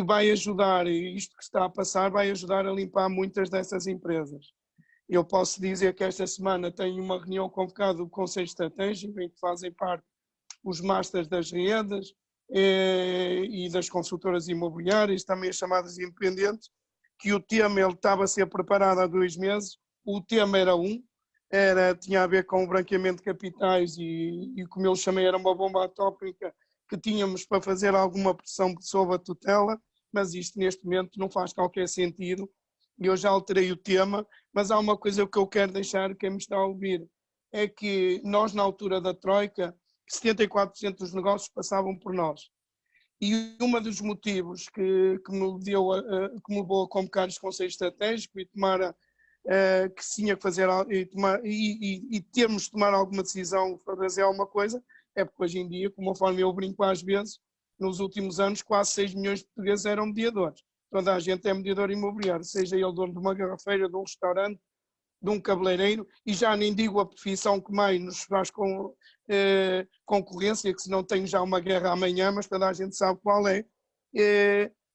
vai ajudar, e isto que está a passar vai ajudar a limpar muitas dessas empresas. Eu posso dizer que esta semana tenho uma reunião convocada do Conselho Estratégico, em que fazem parte os masters das redes e das consultoras imobiliárias, também as chamadas independentes, que o tema ele estava a ser preparado há 2 meses, o tema tinha a ver com o branqueamento de capitais e como eu chamei, era uma bomba atómica que tínhamos para fazer alguma pressão sobre a tutela, mas isto neste momento não faz qualquer sentido. Eu já alterei o tema, mas há uma coisa que eu quero deixar quem me está a ouvir, é que nós na altura da Troika, 74% dos negócios passavam por nós. E um dos motivos que me levou a convocar os conselhos estratégicos e tomar que se tinha que fazer e termos de tomar alguma decisão para fazer alguma coisa, é porque hoje em dia, conforme eu brinco às vezes, nos últimos anos quase 6 milhões de portugueses eram mediadores. Toda a gente é mediador imobiliário, seja ele dono de uma garrafeira, de um restaurante, de um cabeleireiro, e já nem digo a profissão que mais nos faz concorrência, que se não tem já uma guerra amanhã, mas toda a gente sabe qual é,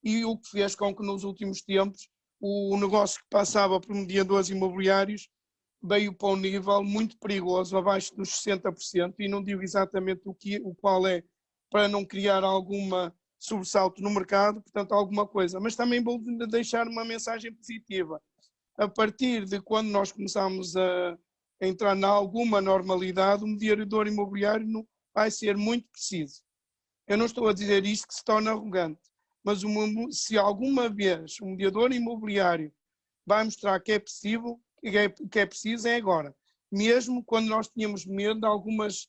e o que fez com que nos últimos tempos o negócio que passava por mediadores imobiliários veio para um nível muito perigoso, abaixo dos 60%, e não digo exatamente o qual é, para não criar alguma sobressalto no mercado, portanto alguma coisa, mas também vou deixar uma mensagem positiva. A partir de quando nós começamos a entrar em alguma normalidade, o mediador imobiliário vai ser muito preciso. Eu não estou a dizer isto que se torna arrogante, mas se alguma vez o mediador imobiliário vai mostrar que é possível, que é preciso, é agora. Mesmo quando nós tínhamos medo de algumas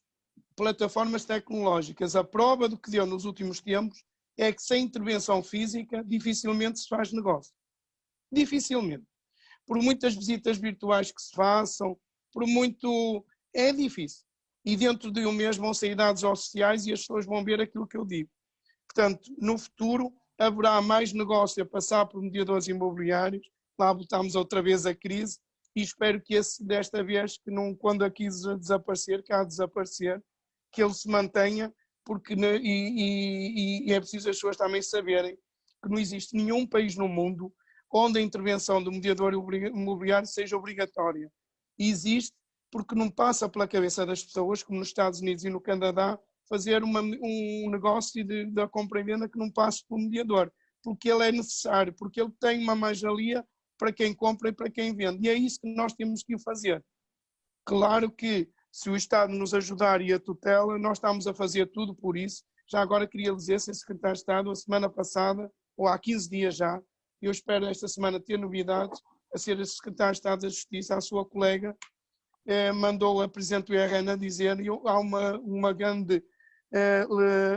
plataformas tecnológicas, a prova do que deu nos últimos tempos é que sem intervenção física dificilmente se faz negócio. Dificilmente. Por muitas visitas virtuais que se façam, é difícil. E dentro de um mês vão sair dados oficiais e as pessoas vão ver aquilo que eu digo. Portanto, no futuro haverá mais negócio a passar por mediadores imobiliários, lá voltamos outra vez à crise, e espero que desta vez, quando a crise desaparecer, que há de desaparecer, que ele se mantenha, porque é preciso as pessoas também saberem que não existe nenhum país no mundo onde a intervenção do mediador imobiliário seja obrigatória. E existe porque não passa pela cabeça das pessoas, como nos Estados Unidos e no Canadá, fazer um negócio da compra e venda que não passe pelo mediador, porque ele é necessário, porque ele tem uma mais-valia para quem compra e para quem vende. E é isso que nós temos que fazer. Claro que se o Estado nos ajudar e a tutela, nós estamos a fazer tudo por isso. Já agora queria dizer, Sr. Secretário de Estado, a semana passada, ou há 15 dias já, eu espero esta semana ter novidades, a ser a Secretária de Estado da Justiça, a sua colega, mandou a Presidente do IRN a dizer, há uma grande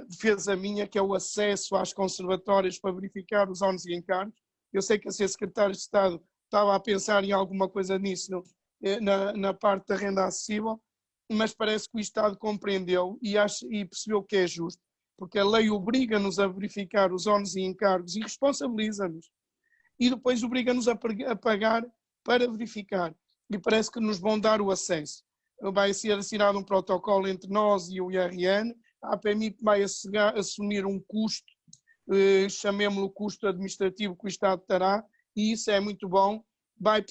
defesa minha, que é o acesso às conservatórias para verificar os ónus e encargos. Eu sei que a Sra. Secretária de Estado estava a pensar em alguma coisa nisso na parte da renda acessível, mas parece que o Estado compreendeu e percebeu que é justo, porque a lei obriga-nos a verificar os ónus e encargos e responsabiliza-nos. E depois obriga-nos a pagar para verificar. E parece que nos vão dar o acesso. Vai ser assinado um protocolo entre nós e o IRN, a APMI vai assumir um custo, chamemos-lo custo administrativo que o Estado terá, e isso é muito bom, vai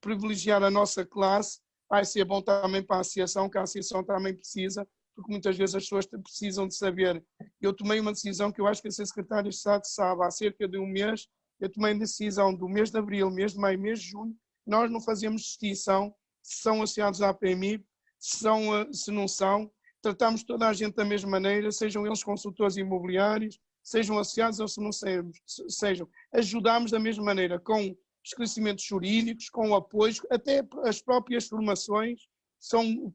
privilegiar a nossa classe, vai ser bom também para a associação, que a associação também precisa, porque muitas vezes as pessoas precisam de saber. Eu tomei uma decisão que eu acho que a Secretária de Estado sabe, há cerca de um mês, eu tomei a decisão do mês de abril, mês de maio, mês de junho, nós não fazemos distinção se são associados à APMI, se não são, tratamos toda a gente da mesma maneira, sejam eles consultores imobiliários, sejam associados ou se não sejam, ajudamos da mesma maneira, com esclarecimentos jurídicos, com apoios, até as próprias formações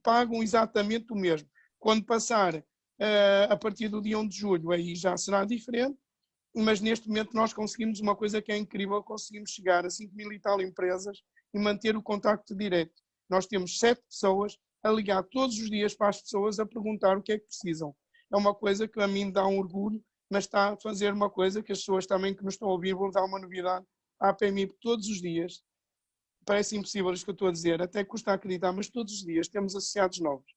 pagam exatamente o mesmo. Quando passar a partir do dia 1 de julho, aí já será diferente, mas neste momento nós conseguimos uma coisa que é incrível, conseguimos chegar a 5.000 e tal empresas e manter o contacto direto. Nós temos 7 pessoas a ligar todos os dias para as pessoas a perguntar o que é que precisam. É uma coisa que a mim dá um orgulho, mas está a fazer uma coisa que as pessoas também que nos estão a ouvir vão dar uma novidade à APMI todos os dias. Parece impossível isto que eu estou a dizer, até custa acreditar, mas todos os dias temos associados novos.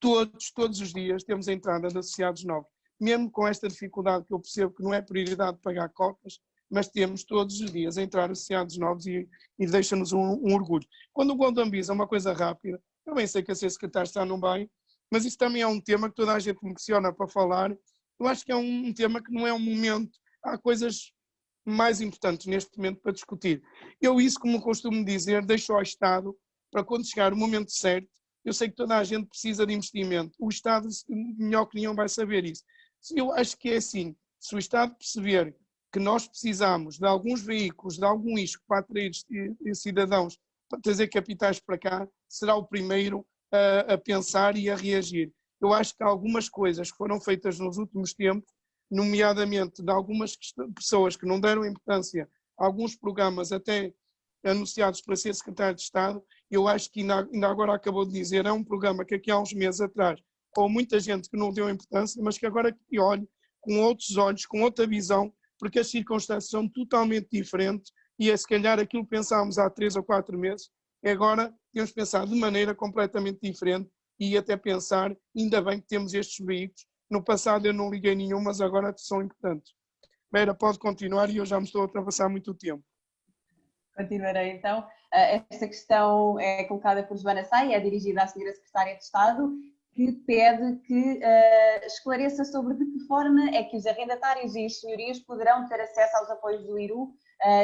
Todos os dias temos a entrada de associados novos. Mesmo com esta dificuldade que eu percebo que não é prioridade pagar cotas, mas temos todos os dias a entrar associados novos e deixa-nos um orgulho. Quando o Golden Visa é uma coisa rápida, eu bem sei que a Sra. Secretária está no bem, mas isso também é um tema que toda a gente me questiona para falar. Eu acho que é um tema que não é um momento, há coisas mais importantes neste momento para discutir. Eu isso, como costumo dizer, deixo ao Estado para quando chegar o momento certo. Eu sei que toda a gente precisa de investimento. O Estado, na minha opinião, vai saber isso. Eu acho que é assim, se o Estado perceber que nós precisamos de alguns veículos, de algum isco para atrair cidadãos, para trazer capitais para cá, será o primeiro a pensar e a reagir. Eu acho que algumas coisas que foram feitas nos últimos tempos, nomeadamente de algumas pessoas que não deram importância a alguns programas até anunciados para ser secretário de Estado, eu acho que ainda agora acabou de dizer, é um programa que aqui há uns meses atrás, com muita gente que não deu importância, mas que agora que olhe com outros olhos, com outra visão, porque as circunstâncias são totalmente diferentes e se calhar aquilo que pensámos há 3 ou 4 meses, agora temos pensado de maneira completamente diferente e até pensar, ainda bem que temos estes veículos. No passado eu não liguei nenhum, mas agora são importantes. Beira, pode continuar e eu já me estou a ultrapassar muito o tempo. Continuarei então. Esta questão é colocada por Joana Sá e é dirigida à Sra. Secretária de Estado, que pede que esclareça sobre de que forma é que os arrendatários e as senhorias poderão ter acesso aos apoios do IRU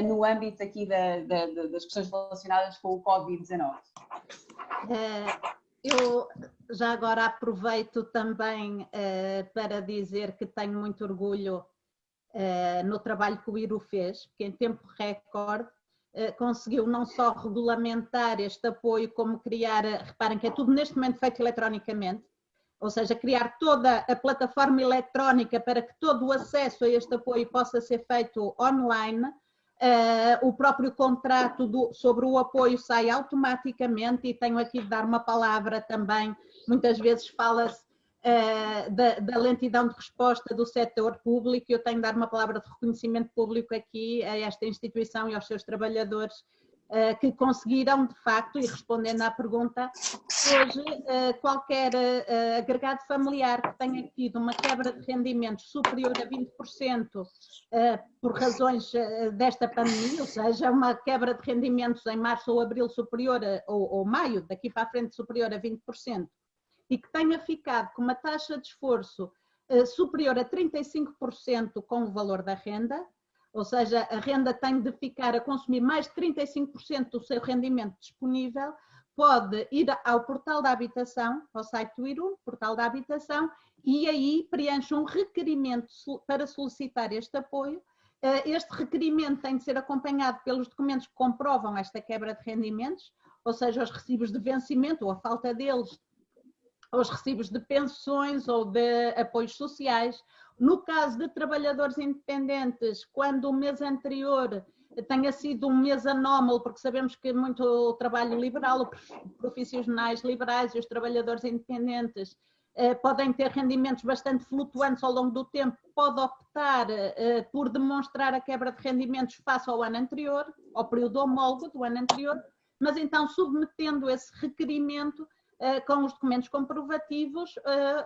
no âmbito aqui das questões relacionadas com o Covid-19. Eu já agora aproveito também para dizer que tenho muito orgulho no trabalho que o IRU fez, porque em tempo recorde conseguiu não só regulamentar este apoio, como criar, reparem que é tudo neste momento feito eletronicamente, ou seja, criar toda a plataforma eletrónica para que todo o acesso a este apoio possa ser feito online. O próprio contrato sobre o apoio sai automaticamente e tenho aqui de dar uma palavra também, muitas vezes fala-se da lentidão de resposta do setor público, eu tenho de dar uma palavra de reconhecimento público aqui a esta instituição e aos seus trabalhadores que conseguiram de facto, e respondendo à pergunta, hoje qualquer agregado familiar que tenha tido uma quebra de rendimentos superior a 20% por razões desta pandemia, ou seja, uma quebra de rendimentos em março ou abril superior ou maio, daqui para a frente superior a 20%, e que tenha ficado com uma taxa de esforço superior a 35% com o valor da renda, ou seja, a renda tem de ficar a consumir mais de 35% do seu rendimento disponível, pode ir ao portal da habitação, ao site do IRU, portal da habitação, e aí preenche um requerimento para solicitar este apoio. Este requerimento tem de ser acompanhado pelos documentos que comprovam esta quebra de rendimentos, ou seja, os recibos de vencimento ou a falta deles, os recibos de pensões ou de apoios sociais. No caso de trabalhadores independentes, quando o mês anterior tenha sido um mês anómalo, porque sabemos que muito o trabalho liberal, os profissionais liberais e os trabalhadores independentes podem ter rendimentos bastante flutuantes ao longo do tempo, pode optar por demonstrar a quebra de rendimentos face ao ano anterior, ao período homólogo do ano anterior, mas então submetendo esse requerimento com os documentos comprovativos,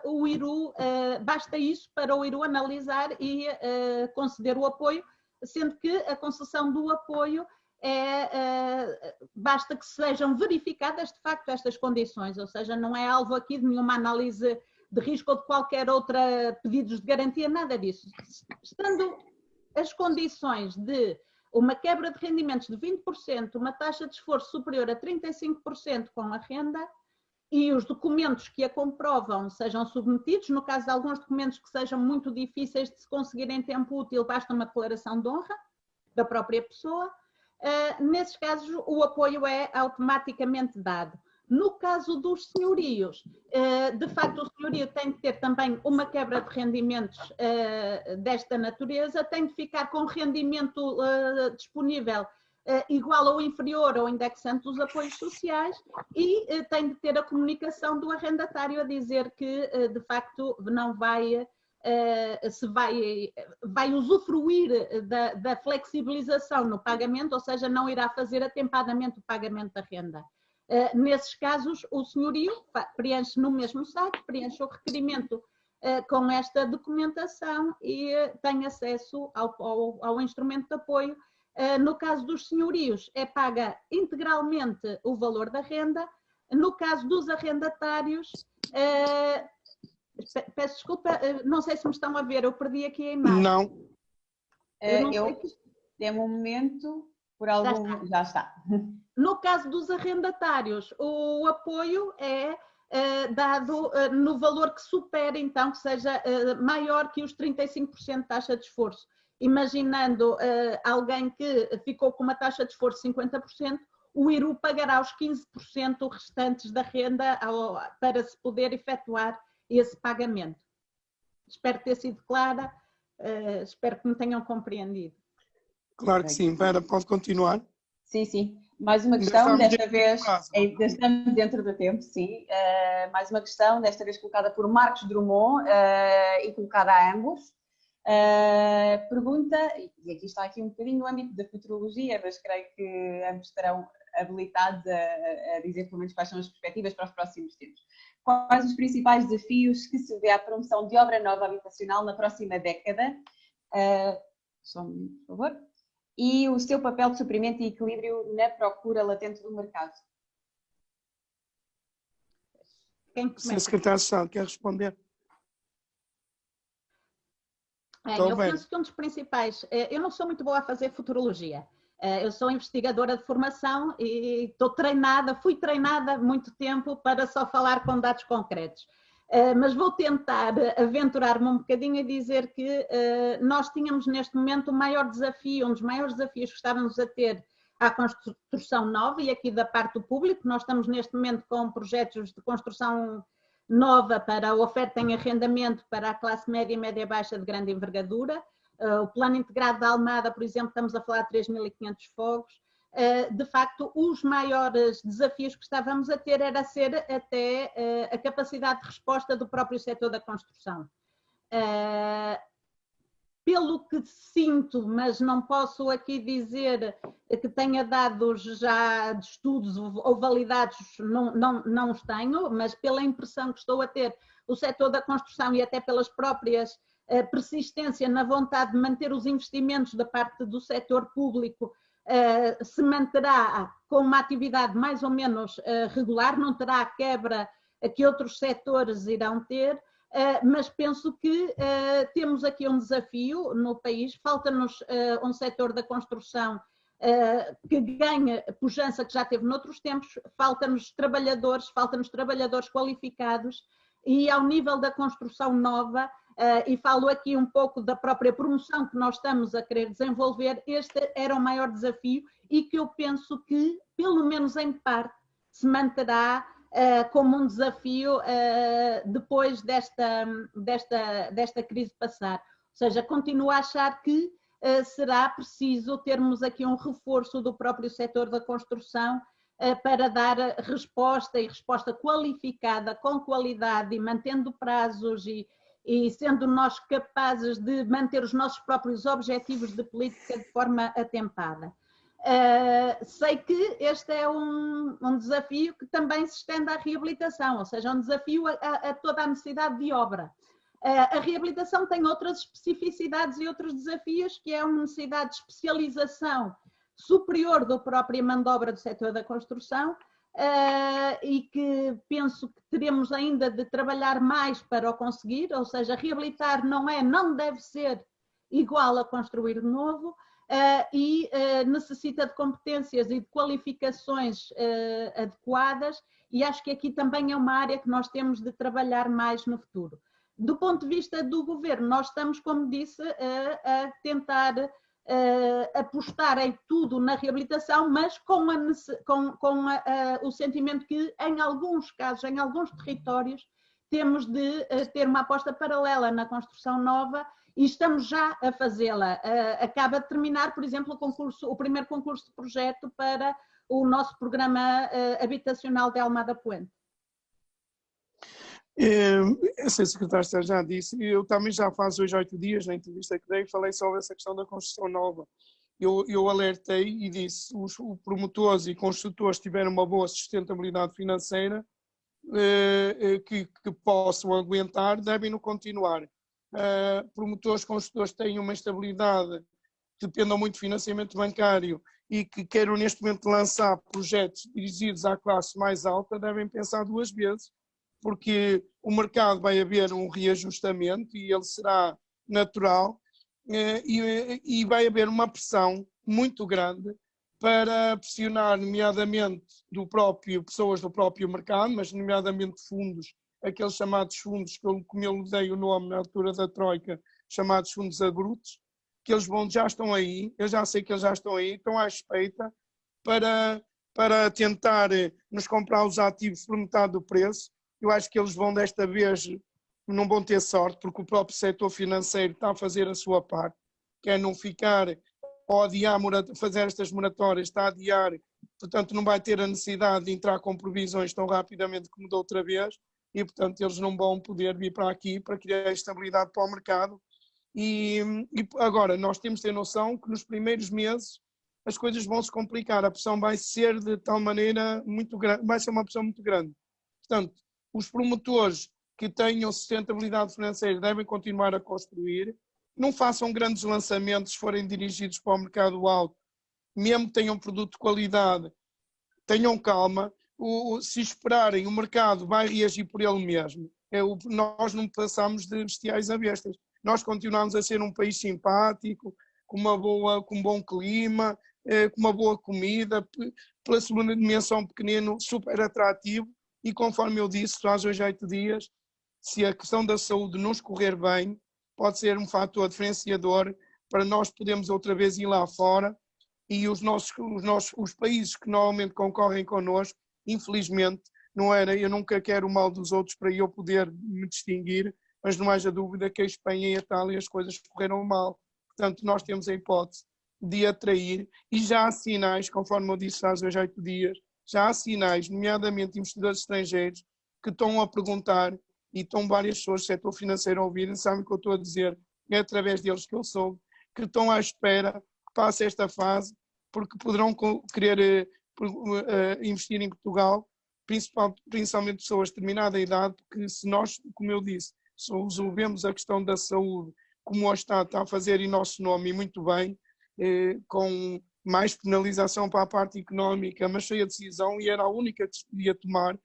o IRU, basta isso para o IRU analisar e conceder o apoio, sendo que a concessão do apoio basta que sejam verificadas de facto estas condições, ou seja, não é alvo aqui de nenhuma análise de risco ou de qualquer outra pedidos de garantia, nada disso. Estando as condições de uma quebra de rendimentos de 20%, uma taxa de esforço superior a 35% com a renda, e os documentos que a comprovam sejam submetidos, no caso de alguns documentos que sejam muito difíceis de se conseguir em tempo útil, basta uma declaração de honra da própria pessoa. Nesses casos, o apoio é automaticamente dado. No caso dos senhorios, de facto, o senhorio tem de ter também uma quebra de rendimentos desta natureza, tem de ficar com rendimento disponível igual ou inferior ao indexante dos apoios sociais e tem de ter a comunicação do arrendatário a dizer que, de facto, não vai, vai usufruir da flexibilização no pagamento, ou seja, não irá fazer atempadamente o pagamento da renda. Nesses casos, o senhorio preenche no mesmo site, preenche o requerimento com esta documentação e tem acesso ao instrumento de apoio. No caso dos senhorios, paga integralmente o valor da renda. No caso dos arrendatários, peço desculpa, não sei se me estão a ver, eu perdi aqui a imagem. Não. Dê-me um momento, por algum... Já está. No caso dos arrendatários, o apoio é dado no valor que supera, então, que seja maior que os 35% de taxa de esforço. Imaginando alguém que ficou com uma taxa de esforço de 50%, o IRU pagará os 15% restantes da renda para se poder efetuar esse pagamento. Espero ter sido clara, espero que me tenham compreendido. Claro que sim. Vera, pode continuar? Sim, sim. Mais uma questão, desta vez, estamos dentro do tempo, sim. Mais uma questão, desta vez colocada por Marcos Drummond e colocada a ambos. Pergunta, e aqui está aqui um bocadinho no âmbito da futurologia, mas creio que ambos estarão habilitados a dizer pelo menos quais são as perspectivas para os próximos tempos. Quais os principais desafios que se vê à promoção de obra nova habitacional na próxima década? Só um minuto, por favor. E o seu papel de suprimento e equilíbrio na procura latente do mercado? Quem começa? Sr. Secretário de Estado, quer responder? Eu penso que um dos principais... Eu não sou muito boa a fazer futurologia. Eu sou investigadora de formação e estou treinada, fui treinada há muito tempo para só falar com dados concretos. Mas vou tentar aventurar-me um bocadinho e dizer que nós tínhamos neste momento o maior desafio, um dos maiores desafios que estávamos a ter à construção nova e aqui da parte do público. Nós estamos neste momento com projetos de construção nova para a oferta em arrendamento para a classe média e média-baixa de grande envergadura. O plano integrado da Almada, por exemplo, estamos a falar de 3.500 fogos. De facto, os maiores desafios que estávamos a ter era ser até a capacidade de resposta do próprio setor da construção. Pelo que sinto, mas não posso aqui dizer que tenha dados já de estudos ou validados, não os tenho, mas pela impressão que estou a ter, o setor da construção e até pelas próprias persistência na vontade de manter os investimentos da parte do setor público, se manterá com uma atividade mais ou menos regular, não terá a quebra que outros setores irão ter. mas penso que temos aqui um desafio no país, falta-nos um setor da construção que ganha pujança que já teve noutros tempos, falta-nos trabalhadores qualificados e ao nível da construção nova, e falo aqui um pouco da própria promoção que nós estamos a querer desenvolver, este era o maior desafio e que eu penso que, pelo menos em parte, se manterá como um desafio depois desta crise passar. Ou seja, continuo a achar que será preciso termos aqui um reforço do próprio setor da construção para dar resposta qualificada, com qualidade e mantendo prazos e sendo nós capazes de manter os nossos próprios objetivos de política de forma atempada. Sei que este é um desafio que também se estende à reabilitação, ou seja, um desafio a toda a necessidade de obra. A reabilitação tem outras especificidades e outros desafios, que é uma necessidade de especialização superior da própria mão de obra do setor da construção e que penso que teremos ainda de trabalhar mais para o conseguir, ou seja, reabilitar não deve ser igual a construir de novo e necessita de competências e de qualificações adequadas e acho que aqui também é uma área que nós temos de trabalhar mais no futuro. Do ponto de vista do governo, nós estamos, como disse, a tentar apostar em tudo na reabilitação, mas com o sentimento que, em alguns casos, em alguns territórios, temos de ter uma aposta paralela na construção nova e estamos já a fazê-la. Acaba de terminar, por exemplo, o primeiro concurso de projeto para o nosso programa habitacional de Almada Poente. A secretária já disse, eu também já faz hoje 8 dias, na entrevista que dei, falei sobre essa questão da construção nova. Eu alertei e disse, os promotores e construtores tiveram uma boa sustentabilidade financeira, que possam aguentar, devem-no continuar. Promotores, construtores têm uma estabilidade, que dependam muito de financiamento bancário e que queiram neste momento lançar projetos dirigidos à classe mais alta, devem pensar 2 vezes, porque o mercado vai haver um reajustamento e ele será natural e vai haver uma pressão muito grande para pressionar, nomeadamente, pessoas do próprio mercado, mas nomeadamente fundos, aqueles chamados fundos, como eu lhe dei o nome na altura da Troika, chamados fundos abruptos, que eles já estão aí, eu já sei que eles já estão aí, estão à espreita para tentar nos comprar os ativos por metade do preço. Eu acho que eles vão desta vez, não vão ter sorte, porque o próprio setor financeiro está a fazer a sua parte, quer não ficar ou adiar, fazer estas moratórias, está a adiar, portanto não vai ter a necessidade de entrar com provisões tão rapidamente como da outra vez e portanto eles não vão poder vir para aqui para criar estabilidade para o mercado e agora nós temos de ter noção que nos primeiros meses as coisas vão se complicar, a pressão vai ser de tal maneira muito grande, vai ser uma pressão muito grande, portanto os promotores que tenham sustentabilidade financeira devem continuar a construir, não façam grandes lançamentos se forem dirigidos para o mercado alto, mesmo que tenham produto de qualidade, tenham calma, se esperarem o mercado vai reagir por ele mesmo. Nós não passamos de bestiais a bestas, nós continuamos a ser um país simpático, com um bom clima, com uma boa comida, pela segunda dimensão pequenino, super atrativo. E conforme eu disse, faz hoje 8 dias, se a questão da saúde nos correr bem, pode ser um fator diferenciador para nós podermos outra vez ir lá fora e os países que normalmente concorrem connosco, infelizmente, eu nunca quero o mal dos outros para eu poder me distinguir, mas não haja dúvida que a Espanha e a Itália as coisas correram mal. Portanto, nós temos a hipótese de atrair e já há sinais, conforme eu disse faz hoje 8 dias, já há sinais, nomeadamente investidores estrangeiros, que estão a perguntar, e estão várias pessoas do setor financeiro a ouvir, sabem o que eu estou a dizer, é através deles que eu soube, que estão à espera que passe esta fase, porque poderão querer investir em Portugal, principalmente pessoas de determinada idade, porque se nós, como eu disse, se resolvemos a questão da saúde, como o Estado está a fazer em nosso nome e muito bem, com mais penalização para a parte económica, mas foi a decisão e era a única que se podia tomar,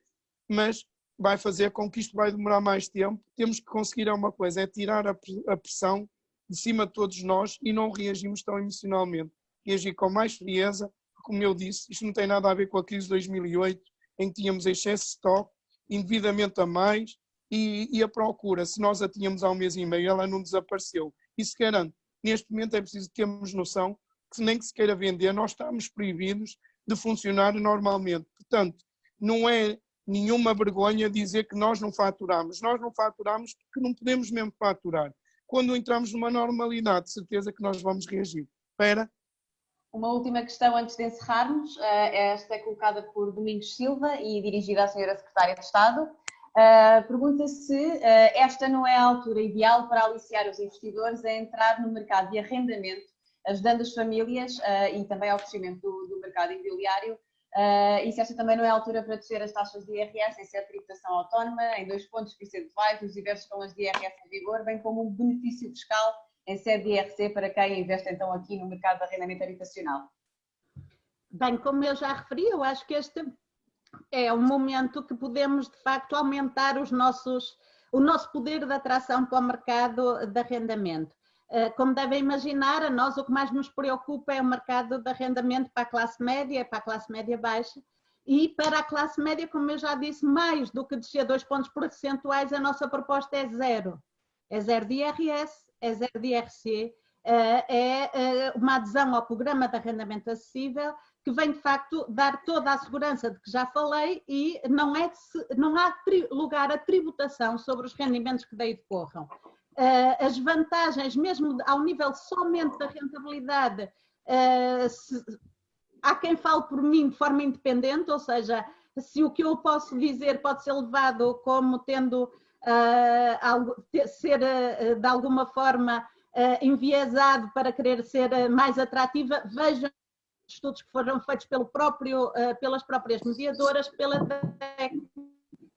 mas vai fazer com que isto vai demorar mais tempo. Temos que conseguir uma coisa, é tirar a pressão de cima de todos nós e não reagirmos tão emocionalmente. Reagir com mais frieza, como eu disse, isto não tem nada a ver com a crise de 2008, em que tínhamos excesso de estoque, indevidamente a mais, e a procura, se nós a tínhamos há um mês e meio, ela não desapareceu. Isso garante. Neste momento é preciso termos noção que nem que se queira vender, nós estamos proibidos de funcionar normalmente. Portanto, não é nenhuma vergonha dizer que nós não faturamos. Nós não faturamos porque não podemos mesmo faturar. Quando entramos numa normalidade, de certeza que nós vamos reagir. Espera. Uma última questão antes de encerrarmos. Esta é colocada por Domingos Silva e dirigida à Senhora Secretária de Estado. Pergunta se esta não é a altura ideal para aliciar os investidores a entrar no mercado de arrendamento, ajudando as famílias e também ao crescimento do mercado imobiliário. E se esta também não é a altura para descer as taxas de IRS em sede de tributação autónoma, em 2 pontos percentuais, os diversos escalões de IRS em vigor, bem como um benefício fiscal em sede de IRC para quem investe então aqui no mercado de arrendamento habitacional. Bem, como eu já referi, eu acho que este é um momento que podemos de facto aumentar o nosso poder de atração para o mercado de arrendamento. Como devem imaginar, a nós o que mais nos preocupa é o mercado de arrendamento para a classe média, para a classe média baixa, e para a classe média, como eu já disse, mais do que descer 2 pontos percentuais, a nossa proposta é zero. É zero de IRS, é zero de IRC, é uma adesão ao programa de arrendamento acessível, que vem de facto dar toda a segurança de que já falei e não há lugar a tributação sobre os rendimentos que daí decorram. As vantagens, mesmo ao nível somente da rentabilidade, há quem fale por mim de forma independente, ou seja, se o que eu posso dizer pode ser levado como tendo ser de alguma forma enviesado para querer ser mais atrativa, vejam estudos que foram feitos pelas próprias mediadoras, pela DEC.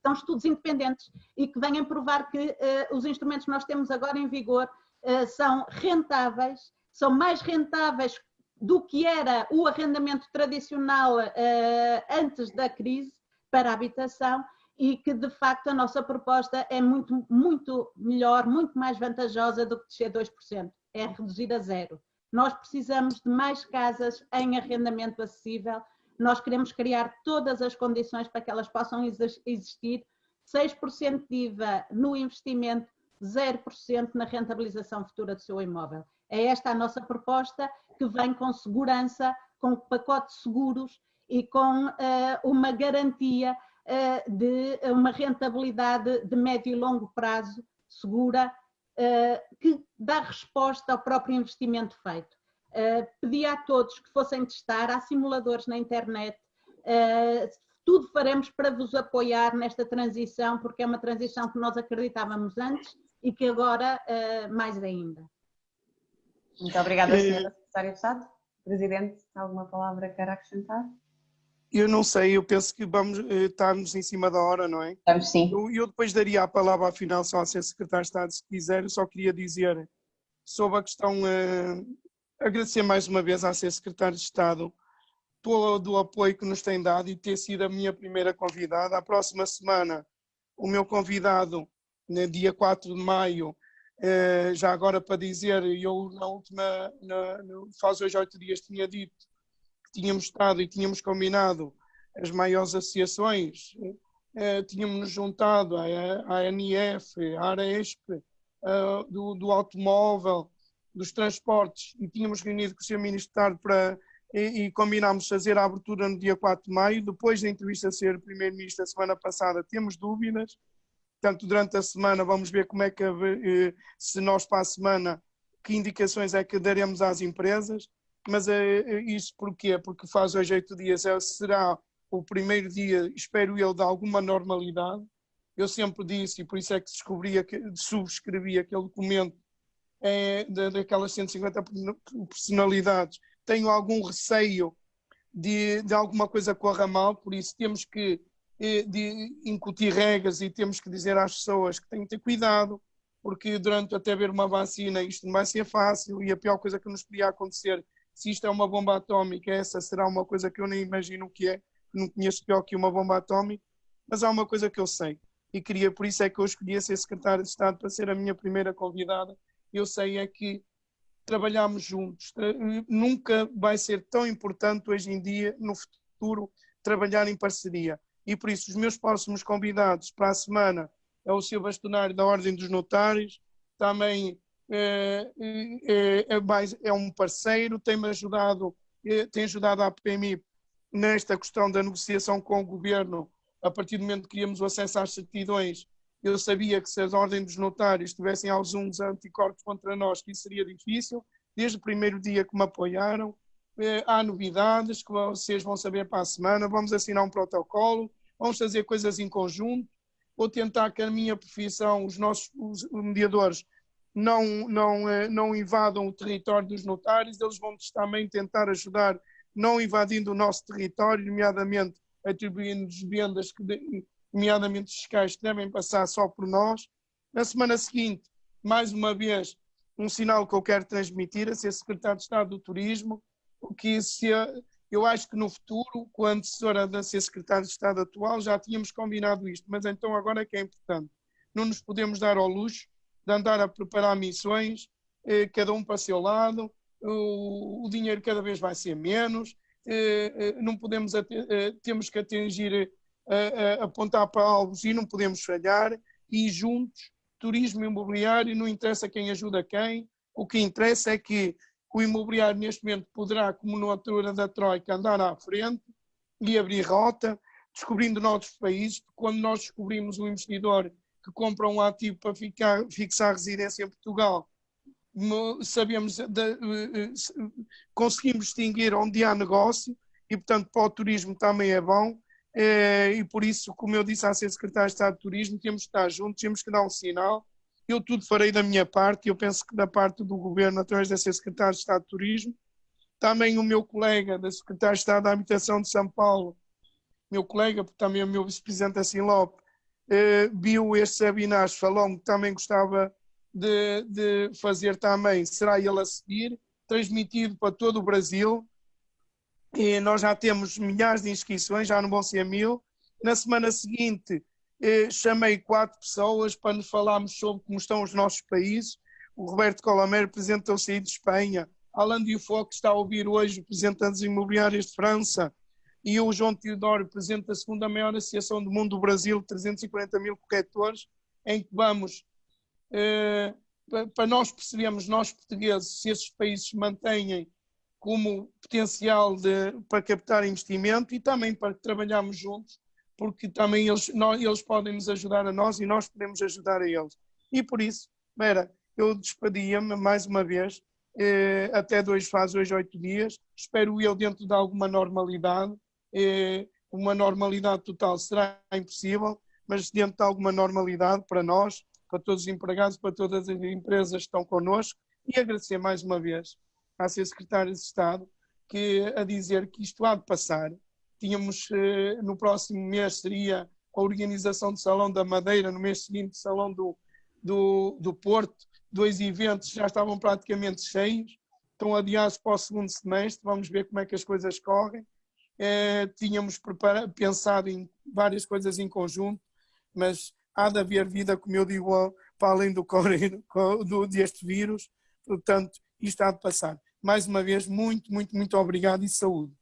São estudos independentes e que vêm provar que os instrumentos que nós temos agora em vigor são rentáveis, são mais rentáveis do que era o arrendamento tradicional antes da crise para a habitação e que de facto a nossa proposta é muito, muito melhor, muito mais vantajosa do que descer 2%, é reduzir a zero. Nós precisamos de mais casas em arrendamento acessível. Nós queremos criar todas as condições para que elas possam existir. 6% de IVA no investimento, 0% na rentabilização futura do seu imóvel. É esta a nossa proposta, que vem com segurança, com pacotes seguros e com uma garantia de uma rentabilidade de médio e longo prazo segura, que dá resposta ao próprio investimento feito. Pedi a todos que fossem testar, há simuladores na internet, tudo faremos para vos apoiar nesta transição, porque é uma transição que nós acreditávamos antes e que agora mais ainda. Muito obrigada, Sra. Secretária de Estado. Presidente, alguma palavra quer acrescentar? Eu não sei, eu penso que estarmos em cima da hora, não é? Estamos, sim. Eu depois daria a palavra, afinal, só a Sra. Secretária de Estado, se quiser. Eu só queria dizer sobre a questão, agradecer mais uma vez à Sra. Secretária de Estado todo o apoio que nos tem dado e ter sido a minha primeira convidada. A próxima semana, o meu convidado, no dia 4 de maio, já agora para dizer, eu na última, faz hoje 8 dias, tinha dito que tínhamos estado e tínhamos combinado as maiores associações, tínhamos juntado a ANF, a Aresp, do automóvel, dos transportes, e tínhamos reunido com o Sr. Ministro e combinámos fazer a abertura no dia 4 de maio, depois da entrevista a ser Primeiro-Ministro da semana passada, temos dúvidas, portanto durante a semana vamos ver como é que, se nós para a semana, que indicações é que daremos às empresas, mas isso porquê? Porque faz hoje 8 dias, será o primeiro dia, espero eu, de alguma normalidade. Eu sempre disse, e por isso é que subscrevi aquele documento daquelas 150 personalidades, tenho algum receio de alguma coisa corra mal, por isso temos que incutir regras e temos que dizer às pessoas que têm que ter cuidado, porque durante até ver uma vacina isto não vai ser fácil e a pior coisa que nos podia acontecer, se isto é uma bomba atómica, essa será uma coisa que eu nem imagino o que é, não conheço pior que uma bomba atómica, mas há uma coisa que eu sei, e queria, por isso é que eu escolhi ser secretário de Estado para ser a minha primeira convidada. Eu sei é que trabalhamos juntos, nunca vai ser tão importante hoje em dia, no futuro, trabalhar em parceria. E por isso os meus próximos convidados para a semana é o Sr. Bastonário da Ordem dos Notários, também é um parceiro, tem ajudado a PMI nesta questão da negociação com o Governo. A partir do momento que queríamos o acesso às certidões, eu sabia que se a Ordem dos Notários tivessem alguns anticorpos contra nós, que isso seria difícil. Desde o primeiro dia que me apoiaram, há novidades que vocês vão saber para a semana, vamos assinar um protocolo, vamos fazer coisas em conjunto, vou tentar que a minha profissão, os mediadores, não invadam o território dos notários, eles vão também tentar ajudar, não invadindo o nosso território, nomeadamente atribuindo-nos vendas, nomeadamente fiscais, que devem passar só por nós. Na semana seguinte, mais uma vez, um sinal que eu quero transmitir a ser secretário de Estado do Turismo, porque eu acho que no futuro, com a antecessora da ser secretário de Estado atual, já tínhamos combinado isto, mas então agora é que é importante. Não nos podemos dar ao luxo de andar a preparar missões, cada um para o seu lado, o dinheiro cada vez vai ser menos, não podemos, temos que atingir, apontar para alvos e não podemos falhar, e juntos, turismo imobiliário, não interessa quem ajuda quem, o que interessa é que o imobiliário neste momento poderá, como na altura da Troika, andar à frente e abrir rota, descobrindo novos países. Quando nós descobrimos um investidor que compra um ativo para fixar residência em Portugal, conseguimos distinguir onde há negócio e, portanto, para o turismo também é bom. E por isso, como eu disse à ser secretário de Estado de Turismo, temos que estar juntos, temos que dar um sinal. Eu tudo farei da minha parte, eu penso que da parte do Governo, através de ser secretário de Estado de Turismo. Também o meu colega da secretário de Estado da Habitação de São Paulo, meu colega, porque também é o meu vice-presidente assim Lopes, viu estes webinars, falou-me que também gostava de fazer também, será ele a seguir, transmitido para todo o Brasil. E nós já temos milhares de inscrições, já não vão ser 1000. Na semana seguinte, chamei 4 pessoas para nos falarmos sobre como estão os nossos países. O Roberto Colamer, presidente da OCI de Espanha, Alain Dufaux, que está a ouvir hoje, o presidente das imobiliárias de França, e o João Teodoro, presidente da segunda maior associação do mundo do Brasil, 340 mil corretores, em que vamos, para nós percebermos, nós portugueses, se esses países se mantêm como potencial para captar investimento e também para trabalharmos juntos, porque também eles podem nos ajudar a nós e nós podemos ajudar a eles. E por isso, Vera, eu despedia-me mais uma vez, até faz hoje 8 dias, espero eu dentro de alguma normalidade, uma normalidade total será impossível, mas dentro de alguma normalidade para nós, para todos os empregados, para todas as empresas que estão connosco, e agradecer mais uma vez à ser secretário de Estado, a dizer que isto há de passar. Tínhamos, no próximo mês, seria a organização do Salão da Madeira, no mês seguinte, o Salão do Porto, 2 eventos já estavam praticamente cheios, estão adiados para o segundo semestre, vamos ver como é que as coisas correm. Tínhamos pensado em várias coisas em conjunto, mas há de haver vida, como eu digo, para além deste vírus, portanto, isto há de passar. Mais uma vez, muito, muito, muito obrigado e saúde.